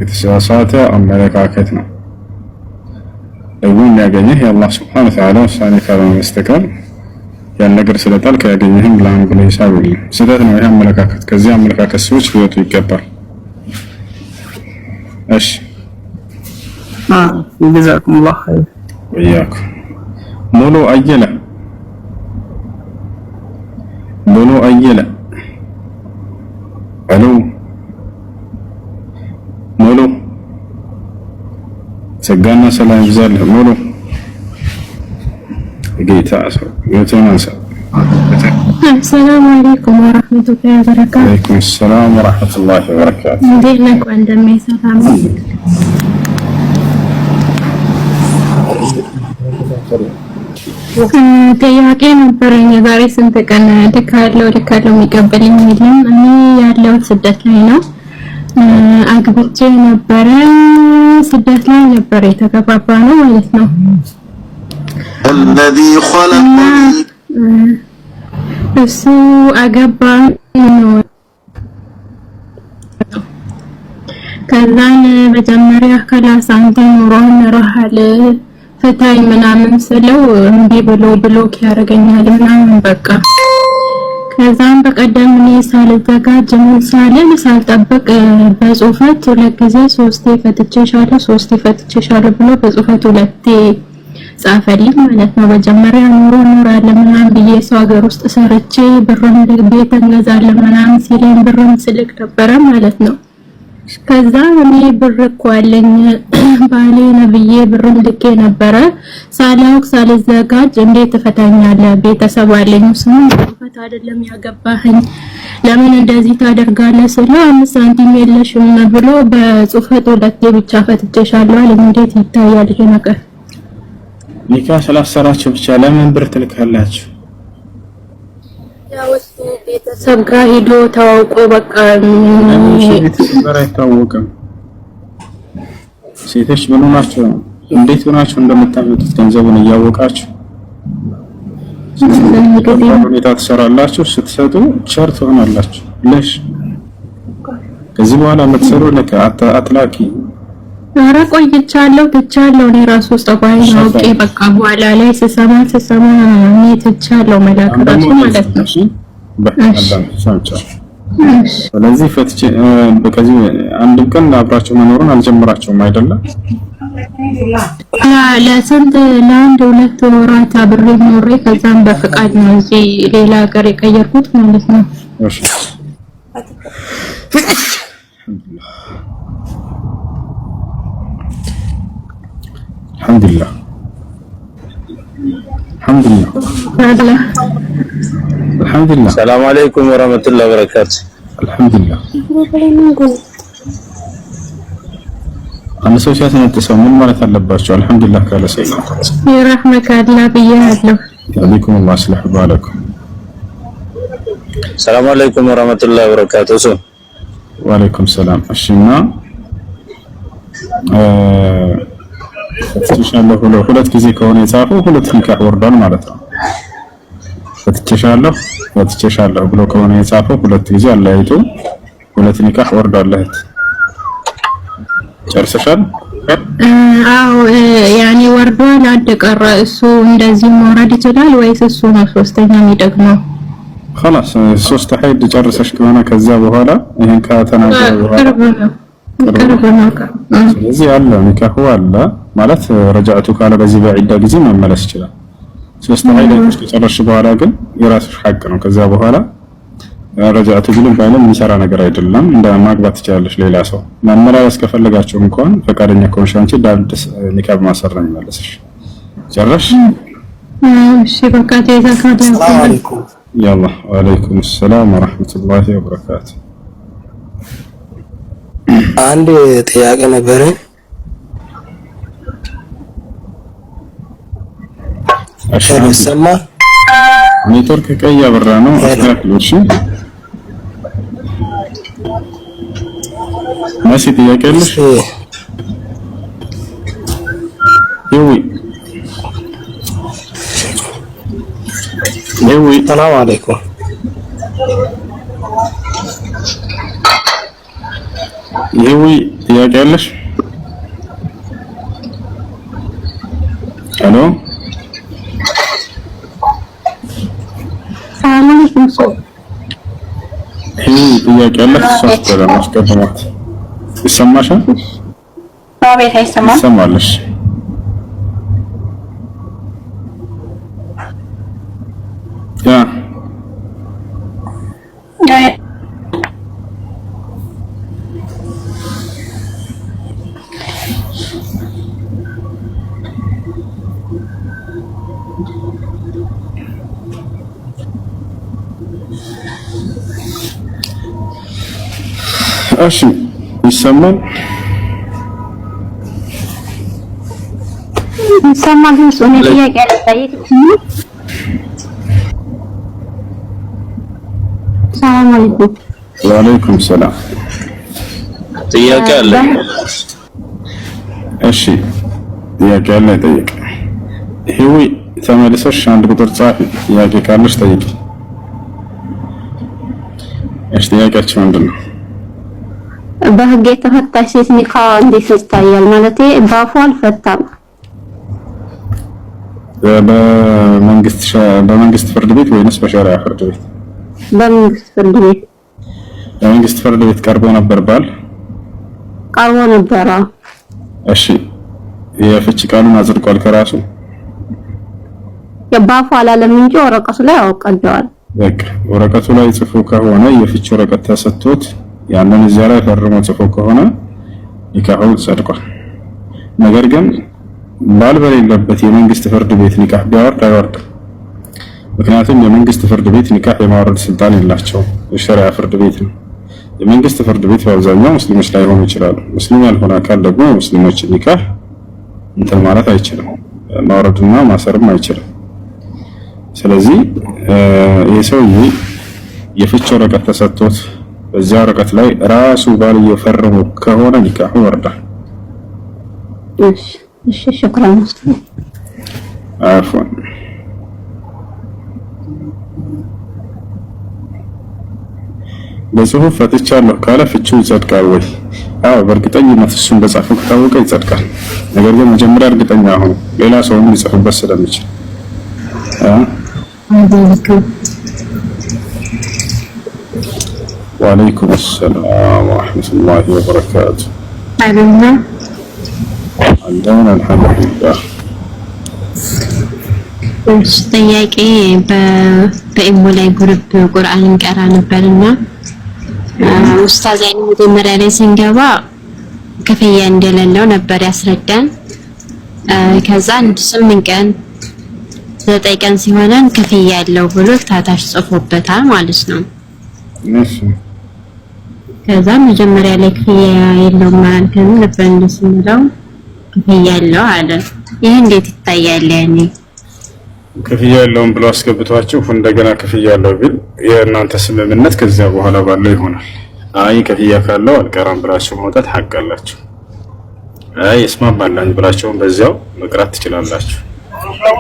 የተሳሳተ አመለካከት ነው። ደግሞ የሚያገኝህ የአላህ ሱብሓነሁ ወተዓላ ውሳኔ ካልሆነ በስተቀር ያን ነገር ስለጣልክ ያገኘህም ብላን ብሎ ሂሳብ የለም። ስህተት ነው ይሄ አመለካከት። ከዚህ አመለካከት ሰዎች ሊወጡ ይገባል። እሺ ጀዛኩሙላህ ኸይር። ወያኩም ሙሉ አየለ አሎ ሙሉ ጸጋና ሰላም ይብዛልህ ሙሉ ጌታ ሰው የቶናንሳ ሰላም አለይኩም ወራህመቱላሂ ወበረካቱ። ወአለይኩም ሰላም ወራህመቱላሂ ወበረካቱ። እንዴት ነህ ወንድሜ? ሰላም ጥያቄ ነበረኝ። የዛሬ ስንት ቀን ልካለው የሚቀበለኝ የለም። እኔ ያለው ስደት ላይ ነው። አግብቼ ነበረ፣ ስደት ላይ ነበረ የተገባባ ነው ማለት ነው። الذي خلقني እሱ አገባ ነው። ከዛን መጀመሪያ ክላስ አንተ ኑሮን ረሃል ፈታይ ምናምን ስለው እንዴ ብሎክ ያደርገኛል ምናምን በቃ። ከዛን በቀደም እኔ ሳልዘጋጅ ምን ሳልጠብቅ በጽሁፈት 2 ጊዜ 3 ፈትቼሻለሁ ብሎ በጽሁፈት 2 ጻፈልኝ ማለት ነው። መጀመሪያ ኖራለ ምናምን ብዬ ሰው ሀገር ውስጥ ሰርቼ ብሩን ቤት እንገዛለን ምናምን ሲለኝ ብሩን ስልክ ነበረ ማለት ነው። ከዛ እኔ ብር እኮ አለኝ ባሌ ነብዬ ብሩን ልኬ ነበረ ሳላውቅ ሳልዘጋጅ እንዴት ትፈታኛለህ? ቤተሰብ አለኝ ስሙ ፈታ አይደለም ያገባህኝ ለምን እንደዚህ ታደርጋለህ? ስለው 5 ሳንቲም የለሽም ብሎ በጽሁፈት 2 ብቻ ፈትቼሻለሁ አለኝ። እንዴት ይታያል ይሄ ነገር? ኒካ ስላሰራችሁ ብቻ ለምን ብር ትልካላችሁ? ያው እሱ ቤተሰብ ጋር ሄዶ ታውቆ በቃ ቤተሰብ ጋር አይታወቅም። ሴቶች ምን ሆናችሁ እንዴት ሆናችሁ እንደምታመጡት ገንዘቡን እያወቃችሁ ሁኔታ ትሰራላችሁ። ስትሰጡ ቸር ትሆናላችሁ። ለሽ ከዚህ በኋላ የምትሰሩ ልክ አትላኪ። ኧረ ቆይቻለሁ ትቻለሁ። እኔ ራሱ ጸባይ አውቄ በቃ በኋላ ላይ ስሰማ እኔ ትቻለሁ መላክ ራሱ ማለት ነው። ስለዚህ ፈትቼ በከዚህ አንድ ቀን አብራችሁ መኖርን አልጀመራችሁም አይደለም? ለስንት ለአንድ 2 ወራት አብሬ ኖሬ ከዛም በፍቃድ ነው እዚህ ሌላ ሀገር የቀየርኩት ማለት ነው። እሺ አልሐምዱሊላህ አልሐምዱሊላህ። ሰላም አለይኩም ወራህመቱላሂ ወበረካቱ። አልሐምዱሊላህ። አንድ ሰው ሲያስነጥሰው ምን ማለት አለባቸው? አልሐምዱሊላህ ካለ ሰው ይረህመከላህ ብያለሁ። አለይኩም ወአስላህ ባለኩም። ሰላም አለይኩም ወራህመቱላሂ ወበረካቱ። ወአለይኩም ሰላም። እሺና ፈትቼሻለሁ 2 ጊዜ ከሆነ የጻፈው 2 ኒካህ ወርዷል ማለት ነው። ፈትቼሻለሁ ብሎ ከሆነ የጻፈው 2 ጊዜ አለያይቶ 2 ኒካህ ወርዷል። እህት ጨርሰሻል? አዎ ያኔ ወርዷል። አደቀረ እሱ እንደዚህ መውረድ ይችላል ወይስ እሱ ነው ሶስተኛ የሚደግመው? خلاص 3 ሀይድ ጨርሰሽ ከሆነ ከዛ በኋላ ይሄን ከተናገረ በኋላ ቅርብ ነው። ስለዚህ አለ ኒካሁ አለ ማለት ረጃዕቱ ካለ በዚህ በዒዳ ጊዜ መመለስ ይችላል። 3 ሀይዶች ከጨረስሽ በኋላ ግን የራስሽ ሐቅ ነው። ከዛ በኋላ ረጃዕቱ ግን ባይለም የሚሰራ ነገር አይደለም። እንደ ማግባት ትችላለሽ ሌላ ሰው። መመላለስ ከፈለጋችሁ እንኳን ፈቃደኛ ከሆንሽ አንቺ ዳድስ ኒካብ ማሰር ነው የሚመለስሽ። ጨረሽ? እሺ በቃ ተይዛካለ። ሰላም አለይኩም። ያላ ወአለይኩም ሰላም ወራህመቱላሂ ወበረካቱ። አንድ ጥያቄ ነበረ። ሰማ ኔትወርክ ቀይ ያበራ ነው። አስተካክሎሽ ማሲ ጥያቄ አለሽ? ይዊ ሰላም አለይኩም። ይዊ ጥያቄ አለሽ? ሄሎ ጥያቄ አለሽ? ሶስት ለማስቀደማት ይሰማሻል? አቤት አይሰማም? ይሰማልሽ? ያ እሺ ይሰማል? ይሰማል። እኔ ጥያቄ አልጠይቅም። አለይኩም። ወአለይኩም ሰላም። ጥያቄ አለ። እሺ ጥያቄ አለ ጠይቅ። ሂዊ ተመልሰሽ አንድ ቁጥር ጻፊ። ጥያቄ ካለሽ ጠይቂ። እሺ ጥያቄያችሁ ምንድን ነው? በህግ የተፈታች ሴት ኒካ እንዴት ይታያል? ማለቴ ባፉ አልፈታም። በመንግስት ፍርድ ቤት ወይንስ በሸሪዓ ፍርድ ቤት? በመንግስት ፍርድ ቤት። በመንግስት ፍርድ ቤት ቀርቦ ነበር ባል? ቀርቦ ነበር። እሺ የፍቺ ቃሉን አጽድቋል ከራሱ? የባፉ አላለም እንጂ ወረቀቱ ላይ አወቀደዋል። በቃ ወረቀቱ ላይ ጽፎ ከሆነ የፍቺ ወረቀት ተሰጥቶት ያንን እዚያ ላይ ፈርሞ ጽፎ ከሆነ ኒካሁ ጸድቋል። ነገር ግን ባል በሌለበት የመንግስት ፍርድ ቤት ኒካህ ቢያወርድ አይወርድም። ምክንያቱም የመንግስት ፍርድ ቤት ኒካህ የማውረድ ስልጣን የላቸውም። የሸሪዓ ፍርድ ቤት ነው። የመንግስት ፍርድ ቤት በአብዛኛው ሙስሊሞች ላይ ሆኑ ይችላሉ። ሙስሊም ያልሆነ አካል ደግሞ የሙስሊሞች ኒካህ እንትን ማለት አይችልም፣ ማውረድና ማሰርም አይችልም። ስለዚህ ይህ ሰውዬ የፍቺ ወረቀት ተሰጥቶት በዚያ ወረቀት ላይ ራሱ ባልየው ፈርሞ ከሆነ ኒካሁ ይወርዳል። እሺ ሽክራን። አፎን በጽሁፍ ፈትቻለሁ ካለ ፍቺው ይጸድቃል ወይ? አዎ በእርግጠኝነት እሱን በጻፈው ከታወቀ ይጸድቃል። ነገር ግን መጀመሪያ እርግጠኛ ሆኖ ሌላ ሰውም ሊጽፍበት ስለሚችል ወአለይኩም ሰላም ወራህመቱላሂ ወበረካቱ። አይደለም አለና አልሐምዱሊላህ። ጥያቄ በኢሞ ላይ ግሩፕ ቁርአን እንቀራ ነበርና ኡስታዝ አይኑ መጀመሪያ ላይ ስንገባ ክፍያ እንደሌለው ነበር ያስረዳን። ከዛ አንድ 8 ቀን 9 ቀን ሲሆነን ክፍያ ያለው ብሎ ታታሽ ጽፎበታል ማለት ነው። እሺ ከዛ መጀመሪያ ላይ ክፍያ የለውም ማለት ነው ነበር እንደስንለው ክፍያ ያለው አለ። ይሄ እንዴት ይታያል? ያኔ ክፍያ የለውም ብሎ አስገብቷችሁ እንደገና ክፍያ ያለው ቢል የእናንተ ስምምነት ከዚያ በኋላ ባለው ይሆናል። አይ ክፍያ ካለው አልቀራም ብላችሁ መውጣት ሐቅ አላችሁ። አይ እስማማለሁ ብላችሁም በዚያው መቅራት ትችላላችሁ።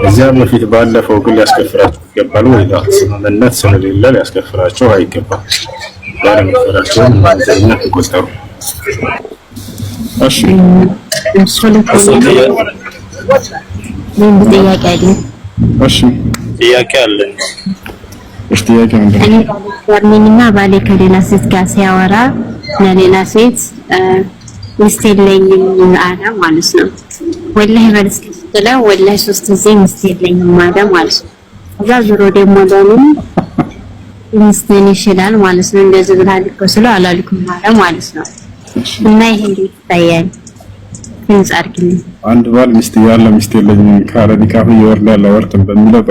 እዚያ በፊት ባለፈው ግን ሊያስከፍራችሁ ይገባል ወይ? ስምምነት ስለሌለ ሊያስከፍራችሁ አይገባም። ባለመክፈላችሁ ማንዘኛ ተቆጠሩ። እሺ ጥያቄ አለ። እሺ ጥያቄ አለ። እሺ ጥያቄ ምንድን ነው? እኔና ባሌ ከሌላ ሴት ጋር ሲያወራ ለሌላ ሴት ሚስት የለኝም አለ ማለት ነው። ወላሂ በልስክ ስትለው ወላሂ 3 ጊዜ ሚስት የለኝም አለ ማለት ነው። ከዛ ዞሮ ደግሞ ለምን ሚስትን ይችላል ማለት ነው። እንደዚህ ብለሃል እኮ ስለው አላልኩም አለ ማለት ነው። እና ይሄ እንዴት ይታያል? እንጻርክልኝ አንድ ባል ሚስት ያለ ሚስት የለኝም ካለ ኒካሁ ይወርዳል አይወርድም በሚለው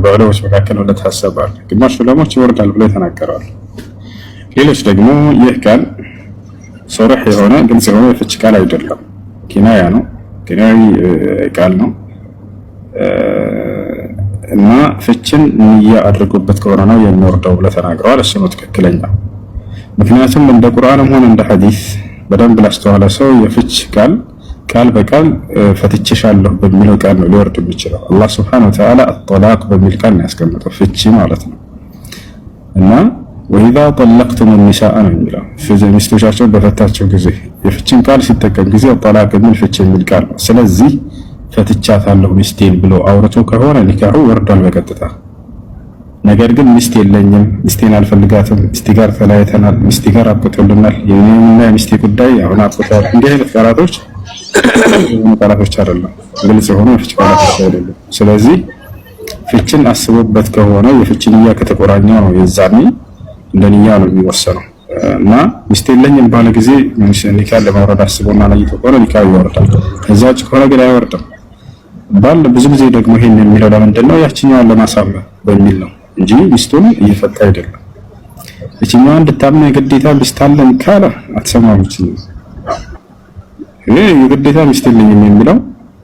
በዑለሞች መካከል ሁለት ሐሳብ አለ። ግማሽ ዑለሞች ይወርዳል ብለው ተናገራሉ። ሌሎች ደግሞ ይህ ቃል ሶሪህ የሆነ ግልጽ የሆነ የፍቺ ቃል አይደለም፣ ኪናያ ነው፣ ኪናያዊ ቃል ነው እና ፍችን ንያ አድርጎበት ከሆነ ነው የሚወርደው ብለው ተናግረዋል። እሱ ነው ትክክለኛ። ምክንያቱም እንደ ቁርአንም ሆነ እንደ ሐዲስ በደንብ ላስተዋለ ሰው የፍች ቃል በቃል ፈትቼሻለሁ በሚለው ቃል ነው ሊወርድ የሚችለው። አላህ Subhanahu Wa Ta'ala አጥላቅ በሚል ቃል ነው ያስቀመጠው ፍቺ ማለት ነው። እና ወኢዛ ጠለቅቱም النساء ነው የሚለው ሚስቶቻቸውን በፈታቸው ጊዜ የፍችን ቃል ሲጠቀም ጊዜ አጥላቅ የሚል ፍቺ የሚል ቃል ነው። ስለዚህ ፈትቻታለሁ ሚስቴን ብሎ አውርቶ ከሆነ ኒካሁ ወርዷል በቀጥታ። ነገር ግን ሚስት የለኝም፣ ሚስቴን አልፈልጋትም፣ ሚስቴ ጋር ተለያይተናል፣ ሚስቴ ጋር አብቅቶልናል፣ የኔና የሚስቴ ጉዳይ አሁን አብቅቷል፣ እንዲህ አይነት ቃላቶች አይደለም፣ ግልጽ የሆኑ የፍች ቃላቶች አይደለም። ስለዚህ ፍችን አስቦበት ከሆነ የፍች ንያ ከተቆራኘው ነው የዛኔ እንደ ንያ ነው የሚወሰነው። እና ሚስት የለኝም ባለ ጊዜ ኒካህ ለማውረድ አስቦና ለይቶ ከሆነ ኒካህ ይወርዳል። ከዛ ውጭ ከሆነ ግን አይወርድም። ባል ብዙ ጊዜ ደግሞ ይሄን የሚለው ለምንድን ነው? ያችኛዋን ለማሳመን በሚል ነው እንጂ ሚስቱን እየፈታ አይደለም። እቺኛዋ እንድታምነ የግዴታ ሚስት አለኝ ካለ አትሰማም። ይሄ የግዴታ ሚስት የለኝም የሚለው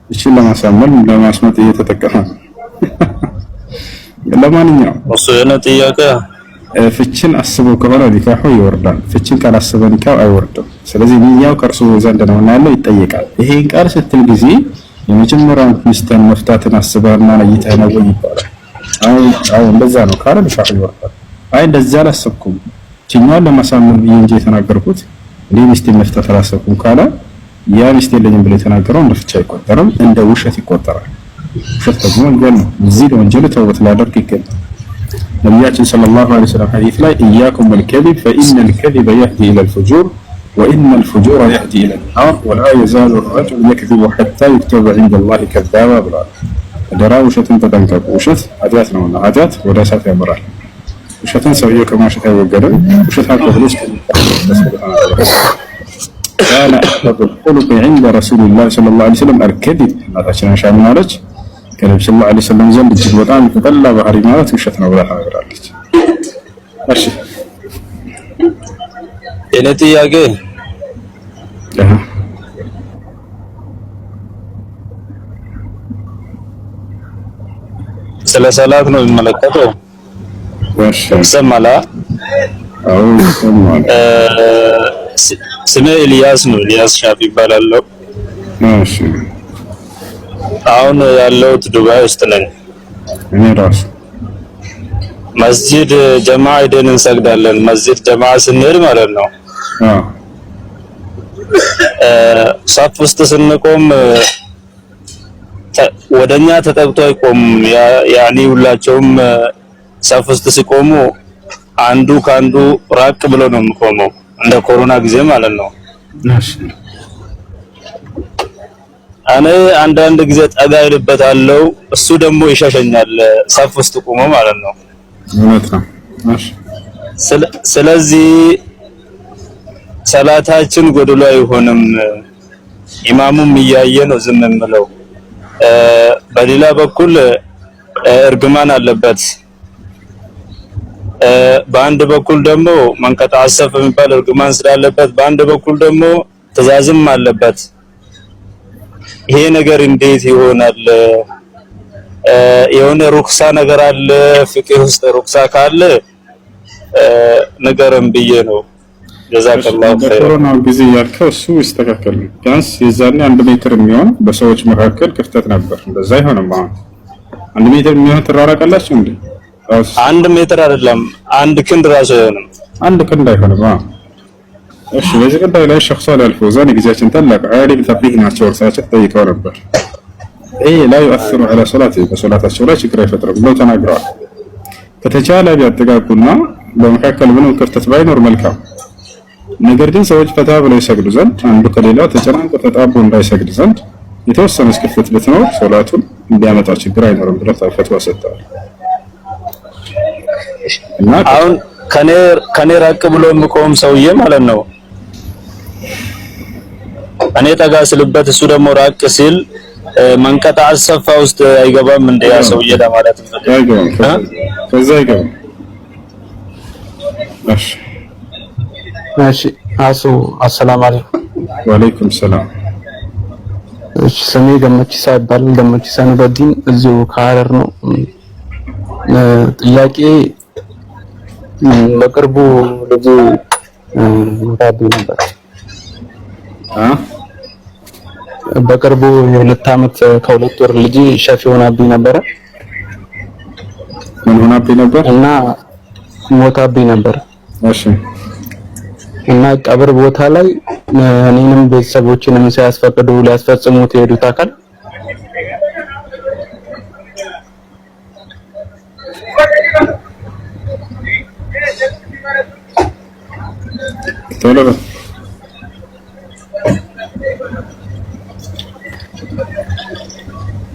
እቺን ለማሳመን ለማስመጥ እየተጠቀመ ነው። ለማንኛውም እሱ የኔ ጥያቄ ፍችን አስቦ ከሆነ ኒካሁ ይወርዳል። ፍችን ካላሰበ ኒካሁ አይወርድም። ስለዚህ ንያው ከእርሱ ዘንድ ነውና ያለው ይጠየቃል። ይሄን ቃል ስትል ጊዜ የመጀመሪያውን ሚስትን መፍታትን አስበህና ነይተህ ነው ወይ ይባላል። አይ እንደዛ ነው ካለ ኒካሁ ይወርዳል። አይ እንደዛ አላሰብኩም ችኛዋን ለማሳመን ብዬ እንጂ የተናገርኩት እኔ ሚስቴን መፍታት አላሰብኩም ካለ ያ ሚስት የለኝም ብሎ የተናገረው እንደ ፍቻ አይቆጠርም፣ እንደ ውሸት ይቆጠራል። ውሸት ደግሞ ወንጀል ነው። እዚህ ወንጀል ተውበት ላደርግ ይገባል። ነቢያችን ሰለላሁ ዐለይሂ ወሰለም ሐዲስ ላይ ኢያኩም ወልከዚብ ፈኢነል ከዚበ የህዲ ኢለል ፉጁር ወኢነል ፉጁረ የህዲ ኢለል ናር ወላ የዛሉ ረጁሉ የክዚቡ ሐታ ዩክተበ ዐንደላሂ ከዛባ ብለዋል። አደራ ውሸትን ተጠንቀቁ። ውሸት ኃጢአት ነውና ኃጢአት ወደ እሳት ያመራል። ውሸትን ሰውየው ከማሸት አይወገድም። ውሸት አቀብሎ كان أحب الخلق عند رسول الله صلى الله عليه وسلم الكذب እናታችን አይሻ ምን አለች? ከነብዩ ሰለላሁ ዐለይሂ ወሰለም ዘንድ እጅግ በጣም የተጠላ ባህሪ ማለት ውሸት ነው ብላ ተናግራለች። እሺ የኔ ጥያቄ ስለ ሰላት ነው የሚመለከተው። እሺ ሰማላ አው ሰማላ ስሜ ኢልያስ ነው። ኢልያስ ሻፊ ይባላለሁ። እሺ አሁን ያለሁት ዱባይ ውስጥ ነኝ። እኔ ራሱ መስጂድ ጀማዓ ሄደን እንሰግዳለን። መስጂድ ጀማዓ ስንሄድ ማለት ነው ሳፍ ውስጥ ስንቆም ወደኛ ተጠግቶ አይቆም። ያኒ ሁላቸውም ሳፍ ውስጥ ሲቆሙ አንዱ ካንዱ ራቅ ብሎ ነው የሚቆመው፣ እንደ ኮሮና ጊዜ ማለት ነው። እሺ እኔ አንዳንድ ጊዜ ጠጋ ይልበታለሁ፣ እሱ ደግሞ ይሸሸኛል ሳፍ ውስጥ ቆሞ ማለት ነው። እውነት ነው። እሺ ስለዚህ ሰላታችን ጎድሎ አይሆንም። ኢማሙም እያየ ነው ዝም የምለው። በሌላ በኩል እርግማን አለበት። በአንድ በኩል ደግሞ መንቀጣ አሰፍ የሚባል እርግማን ስላለበት፣ በአንድ በኩል ደግሞ ትእዛዝም አለበት። ይሄ ነገር እንዴት ይሆናል? የሆነ ሩክሳ ነገር አለ ፍቅህ ውስጥ ሩክሳ ካለ ነገርም ብዬ ነው። ጀዛከላሁ ኸይር። በኮሮና ጊዜ ያልከው እሱ ይስተካከል። ቢያንስ የዛኔ 1 ሜትር የሚሆን በሰዎች መካከል ክፍተት ነበር። እንደዛ አይሆንም። አሁን 1 ሜትር የሚሆን ትራራቃላችሁ እንዴ? 1 ሜትር አይደለም 1 ክንድ ራሱ አይሆንም። 1 ክንድ አይሆንም። እሺ በዚህ ጉዳይ ላይ ሸኽ ሷሊህ አልፈውዛን ጊዜያችን ታላቅ ዓሊም ፈቂህ ናቸው። እርሳቸው ጠይቀው ነበር። ይሄ لا يؤثر على صلاته በሶላታቸው ላይ ችግር አይፈጥርም ብለው ተናግረዋል። ከተቻለ ቢያጠጋጉና በመካከል ምንም ክፍተት ባይኖር መልካም። ነገር ግን ሰዎች ፈታ ብለው ይሰግዱ ዘንድ አንዱ ከሌላው ተጨናንቆ ተጣቦ እንዳይሰግድ ዘንድ የተወሰነች ክፍተት ብትኖር ሶላቱን እንዲያመጣ ችግር አይኖርም ብለው ፈትዋ ሰጥተዋል። እና አሁን ከኔ ራቅ ብሎ የሚቆም ሰውዬ ማለት ነው እኔ ጠጋ ስልበት እሱ ደግሞ ራቅ ሲል መንቀጣ አሰፋ ውስጥ አይገባም እንደ ያ ሰውዬ ለማለት ነው። አይገባም። ከዛ አይገባም። እሺ አሱ አሰላሙ አለይኩም። ወአለይኩም ሰላም። እሺ ስሜ ገመቺሳ ይባላል። ገመቺሳ ኑረዲን እዚሁ ከሐረር ነው። ጥያቄ በቅርቡ ልጅ ሞታብኝ ነበር። በቅርቡ የ2 ዓመት ከ2 ወር ልጅ ሸፊ ሆናብኝ ነበረ። ምን ሆናብኝ ነበር? እና ሞታብኝ ነበር። እሺ እና ቀብር ቦታ ላይ እኔንም ቤተሰቦችንም ሳያስፈቅዱ ሊያስፈጽሙት የሄዱት አካል ቶሎ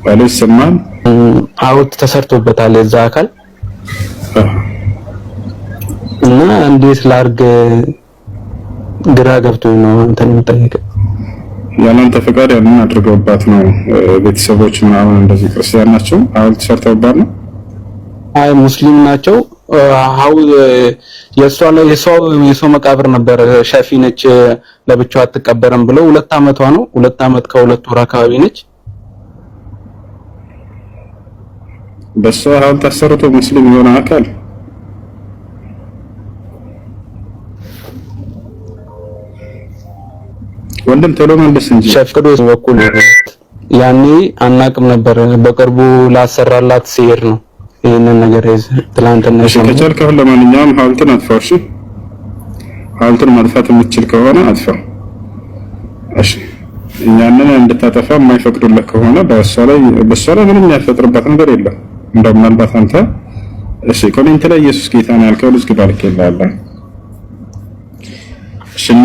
ባለሽ ሰማን ሐውልት ተሰርቶበታል የዛ አካል እና እንዴት ላርግ ግራ ገብቶኝ ነው አንተን የምጠይቀው። ያንተ ፈቃድ ያንን አድርገውባት ነው ቤተሰቦች ምናምን እንደዚህ ክርስቲያን ናቸው ሐውልት ሰርተውባት ነው? አይ ሙስሊም ናቸው። የሷ ላይ የሰው መቃብር ነበር። ሸፊ ነች ለብቻዋ አትቀበርም ብለው 2 ዓመቷ ነው። 2 ዓመት ከ2 ወር አካባቢ ነች። በሷ ሐውልት ተሰርቶ ሙስሊም የሆነ አካል ወንድም ቶሎ መልስ እንጂ ሸፍ ቅዱስ በኩል ያኔ አናቅም ነበር። በቅርቡ ላሰራላት ሲሄድ ነው ይሄንን ነገር ትላንትና ከቻልክ አሁን ለማንኛውም ሐውልቱን አጥፋው። እሺ ሐውልቱን ማጥፋት የምትችል ከሆነ አጥፋው። እሺ እኛንን እንድታጠፋ የማይፈቅዱልህ ከሆነ በእሷ ላይ ምንም የሚያፈጥርበት ነገር የለም። እንደውም ምናልባት አንተ እሺ ኮሜንት ላይ ኢየሱስ ጌታ ነው ያልከው ልጅ ግባልክ ይላል። እሺና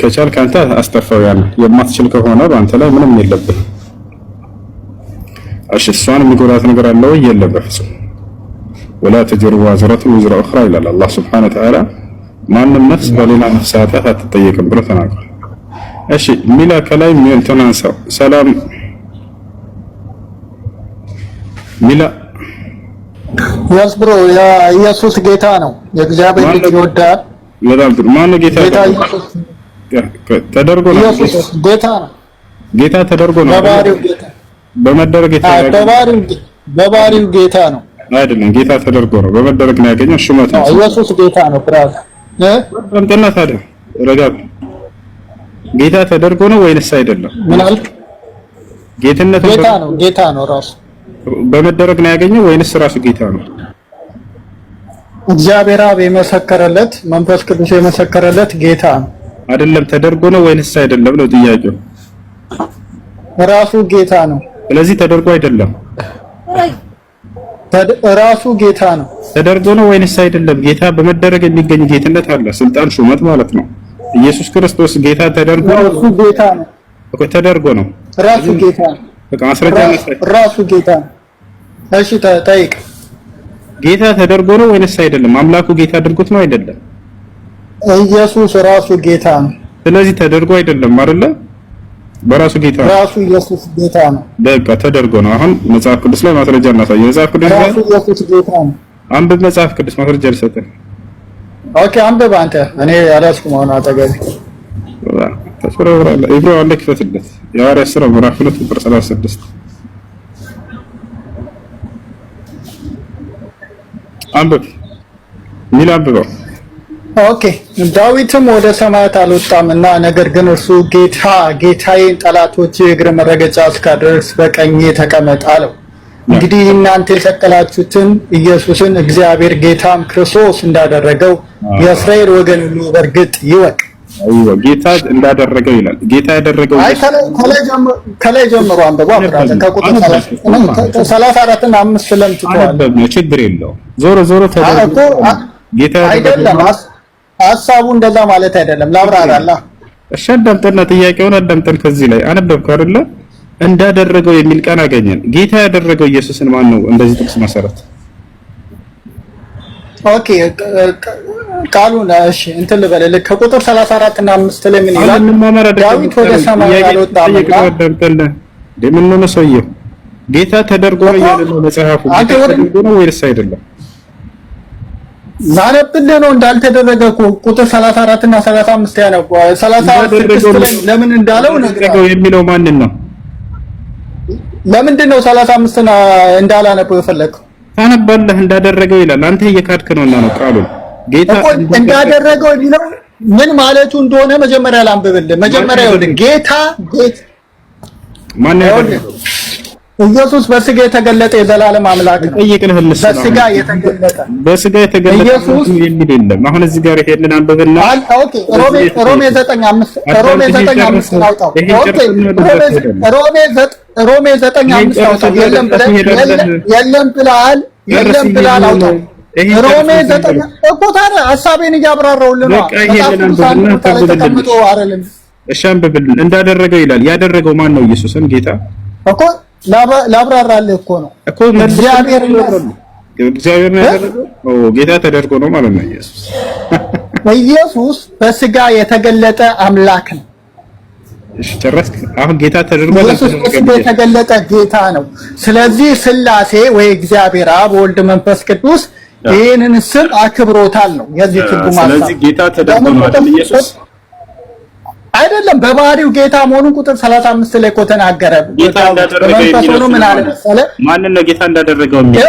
ከቻልክ አንተ አስጠፋው። ያን የማትችል ከሆነ በአንተ ላይ ምንም የለብህ። እሺ እሷን የሚጎዳት ነገር አለ ወይ? የለም በፍጹም። ወላ ተጅሩ ዋዝረቱ ወዝራ ኡኽራ ይላል አላህ ሱብሓነሁ ወተዓላ። ማንም ነፍስ በሌላ ነፍስ ኃጢአት አትጠየቅም ብሎ ተናግሯል። እሺ ሚላ ከላይ እንትን አንሳው። ሰላም ሚላ ያስ ብሮ ያ ኢየሱስ ጌታ ነው። የእግዚአብሔር ልጅ ይወዳል። በጣም ጥሩ። ማን ነው ጌታ? ተደርጎ ነው። ኢየሱስ ጌታ ነው። ጌታ ተደርጎ ነው። በባህሪው ጌታ በመደረግ በባህሪው ጌታ ነው አይደለም። ጌታ ተደርጎ ነው። በመደረግ ነው ያገኘው ሹመት ነው። ኢየሱስ ጌታ ነው። ብራዝ እንትና ታዲያ ረጋ ጌታ ተደርጎ ነው ወይንስ አይደለም? ምን አልክ? ጌትነት ጌታ ነው ራሱ በመደረግ ነው ያገኘው ወይንስ ራሱ ጌታ ነው? እግዚአብሔር አብ የመሰከረለት መንፈስ ቅዱስ የመሰከረለት ጌታ ነው። አይደለም ተደርጎ ነው ወይንስ አይደለም ነው ጥያቄው። ራሱ ጌታ ነው። ስለዚህ ተደርጎ አይደለም። ራሱ ጌታ ነው። ተደርጎ ነው ወይንስ አይደለም? ጌታ በመደረግ የሚገኝ ጌትነት አለ፣ ስልጣን፣ ሹመት ማለት ነው። ኢየሱስ ክርስቶስ ጌታ ተደርጎ ነው። ራሱ ጌታ ነው እኮ ተደርጎ ነው። ራሱ ጌታ ነው። በቃ ማስረጃ ራሱ ጌታ ነው። እሺ ጠይቅ። ጌታ ተደርጎ ነው ወይንስ አይደለም? አምላኩ ጌታ አድርጎት ነው አይደለም? ኢየሱስ ራሱ ጌታ ነው። ስለዚህ ተደርጎ አይደለም አይደለ? በራሱ ጌታ ነው። ራሱ ኢየሱስ ጌታ ነው። በቃ ተደርጎ ነው። አሁን መጽሐፍ ቅዱስ ላይ ማስረጃ እናሳየው። መጽሐፍ ቅዱስ ላይ ራሱ ኢየሱስ ጌታ ነው። አንብብ። መጽሐፍ ቅዱስ ማስረጃ ልሰጥህ። ኦኬ አንብብ አንተ። እኔ አላስኩም። አሁን አጠገቤ ተሰረውራለ ኢብሮ አለ ክፈትለት። የሐዋርያት ሥራ ምዕራፍ 2 ቁጥር 36 አንብብ። ሚል አንብበው። ኦኬ ዳዊትም ወደ ሰማያት አልወጣምና ነገር ግን እርሱ ጌታዬን ጠላቶች እግር መረገጫ እስካደርስ በቀኜ ተቀመጥ አለው። እንግዲህ እናንተ የሰቀላችሁትን ኢየሱስን እግዚአብሔር ጌታም ክርስቶስ እንዳደረገው የእስራኤል ወገን ሁሉ በእርግጥ ይወቅ። አይዋ ጌታ እንዳደረገው ይላል። ጌታ ያደረገው ከላይ ጀምሮ አንብቦ አፍራተ ከቁጥር 34 እና 5 ለምትተዋል ችግር የለው። ዞሮ ተደርጎ ጌታ አይደለም። ሐሳቡ እንደዛ ማለት አይደለም። ላብራራላ። እሺ አዳምጠና ጥያቄውን አዳምጠን ከዚህ ላይ አነበብኩ አይደለ? እንዳደረገው የሚል ቃል አገኘን። ጌታ ያደረገው ኢየሱስን ማን ነው? እንደዚህ ጥቅስ መሰረት ኦኬ ቃሉን እሺ እንትን ልበልልህ ከቁጥር 34 እና 5 ላይ ምን ይላል? ዳዊት ወደ ሰማይ አልወጣም ለምን ነው ሰውየው ጌታ ተደርጎ ነው ያለው መጽሐፉ ተደርጎ ነው ወይስ አይደለም? ዛነብልህ ነው እንዳልተደረገ ቁጥር 34 እና 35 ያነው 36 ላይ ለምን እንዳለው ነገረው የሚለው ማንን ነው? ለምንድን ነው 35 እንዳላነበው የፈለከው? ታነባለህ እንዳደረገው ይላል። አንተ እየካድክ ነውና ነው ቃሉን ጌታ እንዳደረገው የሚለው ምን ማለቱ እንደሆነ መጀመሪያ ላንብብልህ። መጀመሪያ ይኸውልህ ጌታ ማን ያደረገው? ኢየሱስ በስጋ የተገለጠ የዘላለም አምላክ ነው። በስጋ የተገለጠ ኢየሱስ የሚል የለም። አሁን እዚህ ጋር ይሄንን አንብብና ኦኬ ሮሜ 9:5 አውጣው። ኦኬ ሮሜ 9:5 አውጣው። የለም ብለሃል አውጣው። ሮሜ 9 እኮ ታዲያ ሐሳቤን እያብራራሁልህ ነው። ተቀምጦ አይደለም። እሺ አንብብልን። እንዳደረገው ይላል። ያደረገው ማን ነው? ኢየሱስን ጌታ እኮ ላብራራልህ እኮ ነው። እግዚአብሔር ነው ያደረገው። ጌታ ተደርጎ ነው ማለት ነው። ኢየሱስ በስጋ የተገለጠ አምላክ ነው። እሺ ጨረስክ? አሁን ጌታ ተደርጎ ኢየሱስ በስጋ የተገለጠ ጌታ ነው። ስለዚህ ሥላሴ ወይ እግዚአብሔር አብ፣ ወልድ፣ መንፈስ ቅዱስ ይህንን ስም አክብሮታል ነው የዚህ ትርጉም። ስለዚህ ጌታ ተደርጎ ነው አይደል? ኢየሱስ አይደለም በባህሪው ጌታ መሆኑን ቁጥር 35 ላይ እኮ ተናገረ። ጌታ እንዳደረገው ምን አለ መሰለህ? ማንን ነው ጌታ እንዳደረገው የሚል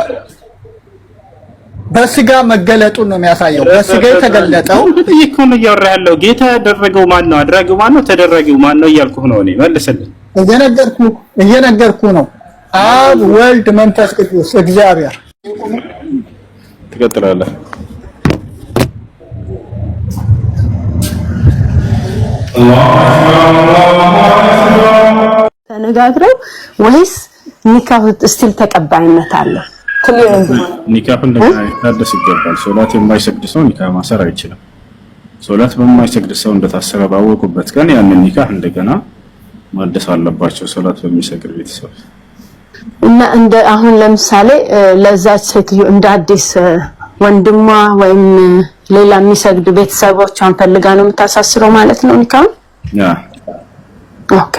በስጋ መገለጡን ነው የሚያሳየው። በስጋ የተገለጠው ይሄ ነው እያወራ ያለው። ጌታ ያደረገው ማን ነው? አድራጊው ማን ነው? ተደረገው ማን ነው እያልኩህ ነው እኔ። መልስልኝ። እየነገርኩ ነው። አብ፣ ወልድ፣ መንፈስ ቅዱስ እግዚአብሔር። ትቀጥላለህ። ተነጋግረው ወይስ ኒካሁ ስቲል ተቀባይነት አለው? ኒካህ እንደገና ይታደስ ይገባል። ሶላት የማይሰግድ ሰው ኒካህ ማሰር አይችልም። ሶላት በማይሰግድ ሰው እንደታሰረ ባወቁበት ቀን ያንን ኒካህ እንደገና ማደስ አለባቸው። ሶላት በሚሰግድ ቤተሰብ እና እንደ አሁን ለምሳሌ ለዛች ሴትዮ እንደ አዲስ ወንድሟ ወይም ሌላ የሚሰግድ ቤተሰቦቿን ፈልጋ ነው የምታሳስረው ማለት ነው ኒካህ? ያ ኦኬ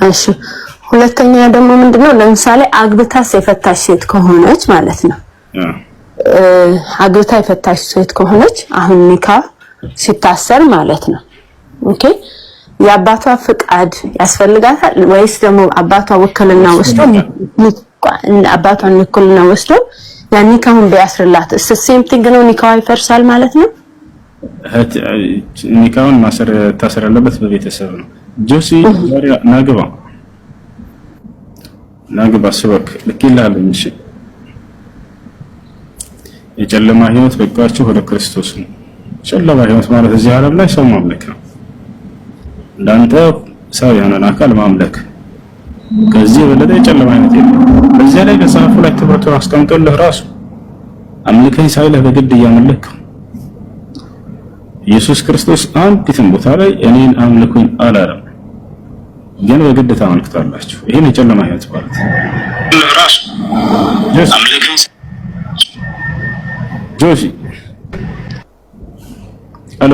እሺ። ሁለተኛ ደግሞ ምንድነው ለምሳሌ አግብታ የፈታች ሴት ከሆነች ማለት ነው አግብታ የፈታች ሴት ከሆነች አሁን ኒካህ ሲታሰር ማለት ነው ኦኬ የአባቷ ፍቃድ ያስፈልጋታል ወይስ ደግሞ አባቷ ውክልና ወስዶ አባቷን ውክልና ወስዶ ያ ኒካሁን ቢያስርላት ሴም ቲንግ ነው ኒካው ይፈርሳል ማለት ነው? ኒካውን ማሰር ታሰር ያለበት በቤተሰብ ነው። ጆሲ ናግባ ስበክ ለኪላል እንጂ የጨለማ ህይወት በቃችሁ ወደ ክርስቶስ ነው። ጨለማ ህይወት ማለት እዚህ ዓለም ላይ ሰው ማምለክ ነው። እንዳንተ ሰው የሆነን አካል ማምለክ ከዚህ በለጠ የጨለማ አይነት የለም። በዚያ ላይ በዛፉ ላይ ትብረቱን አስቀምጦልህ ራሱ አምልከኝ ሳይልህ በግድ እያመለክ ኢየሱስ ክርስቶስ አንዲትም ቦታ ላይ እኔን አምልኩኝ አላለም፣ ግን በግድ ታመልክታላችሁ። ይሄን የጨለማ ህይወት ማለት ራሱ ጆሲ አሎ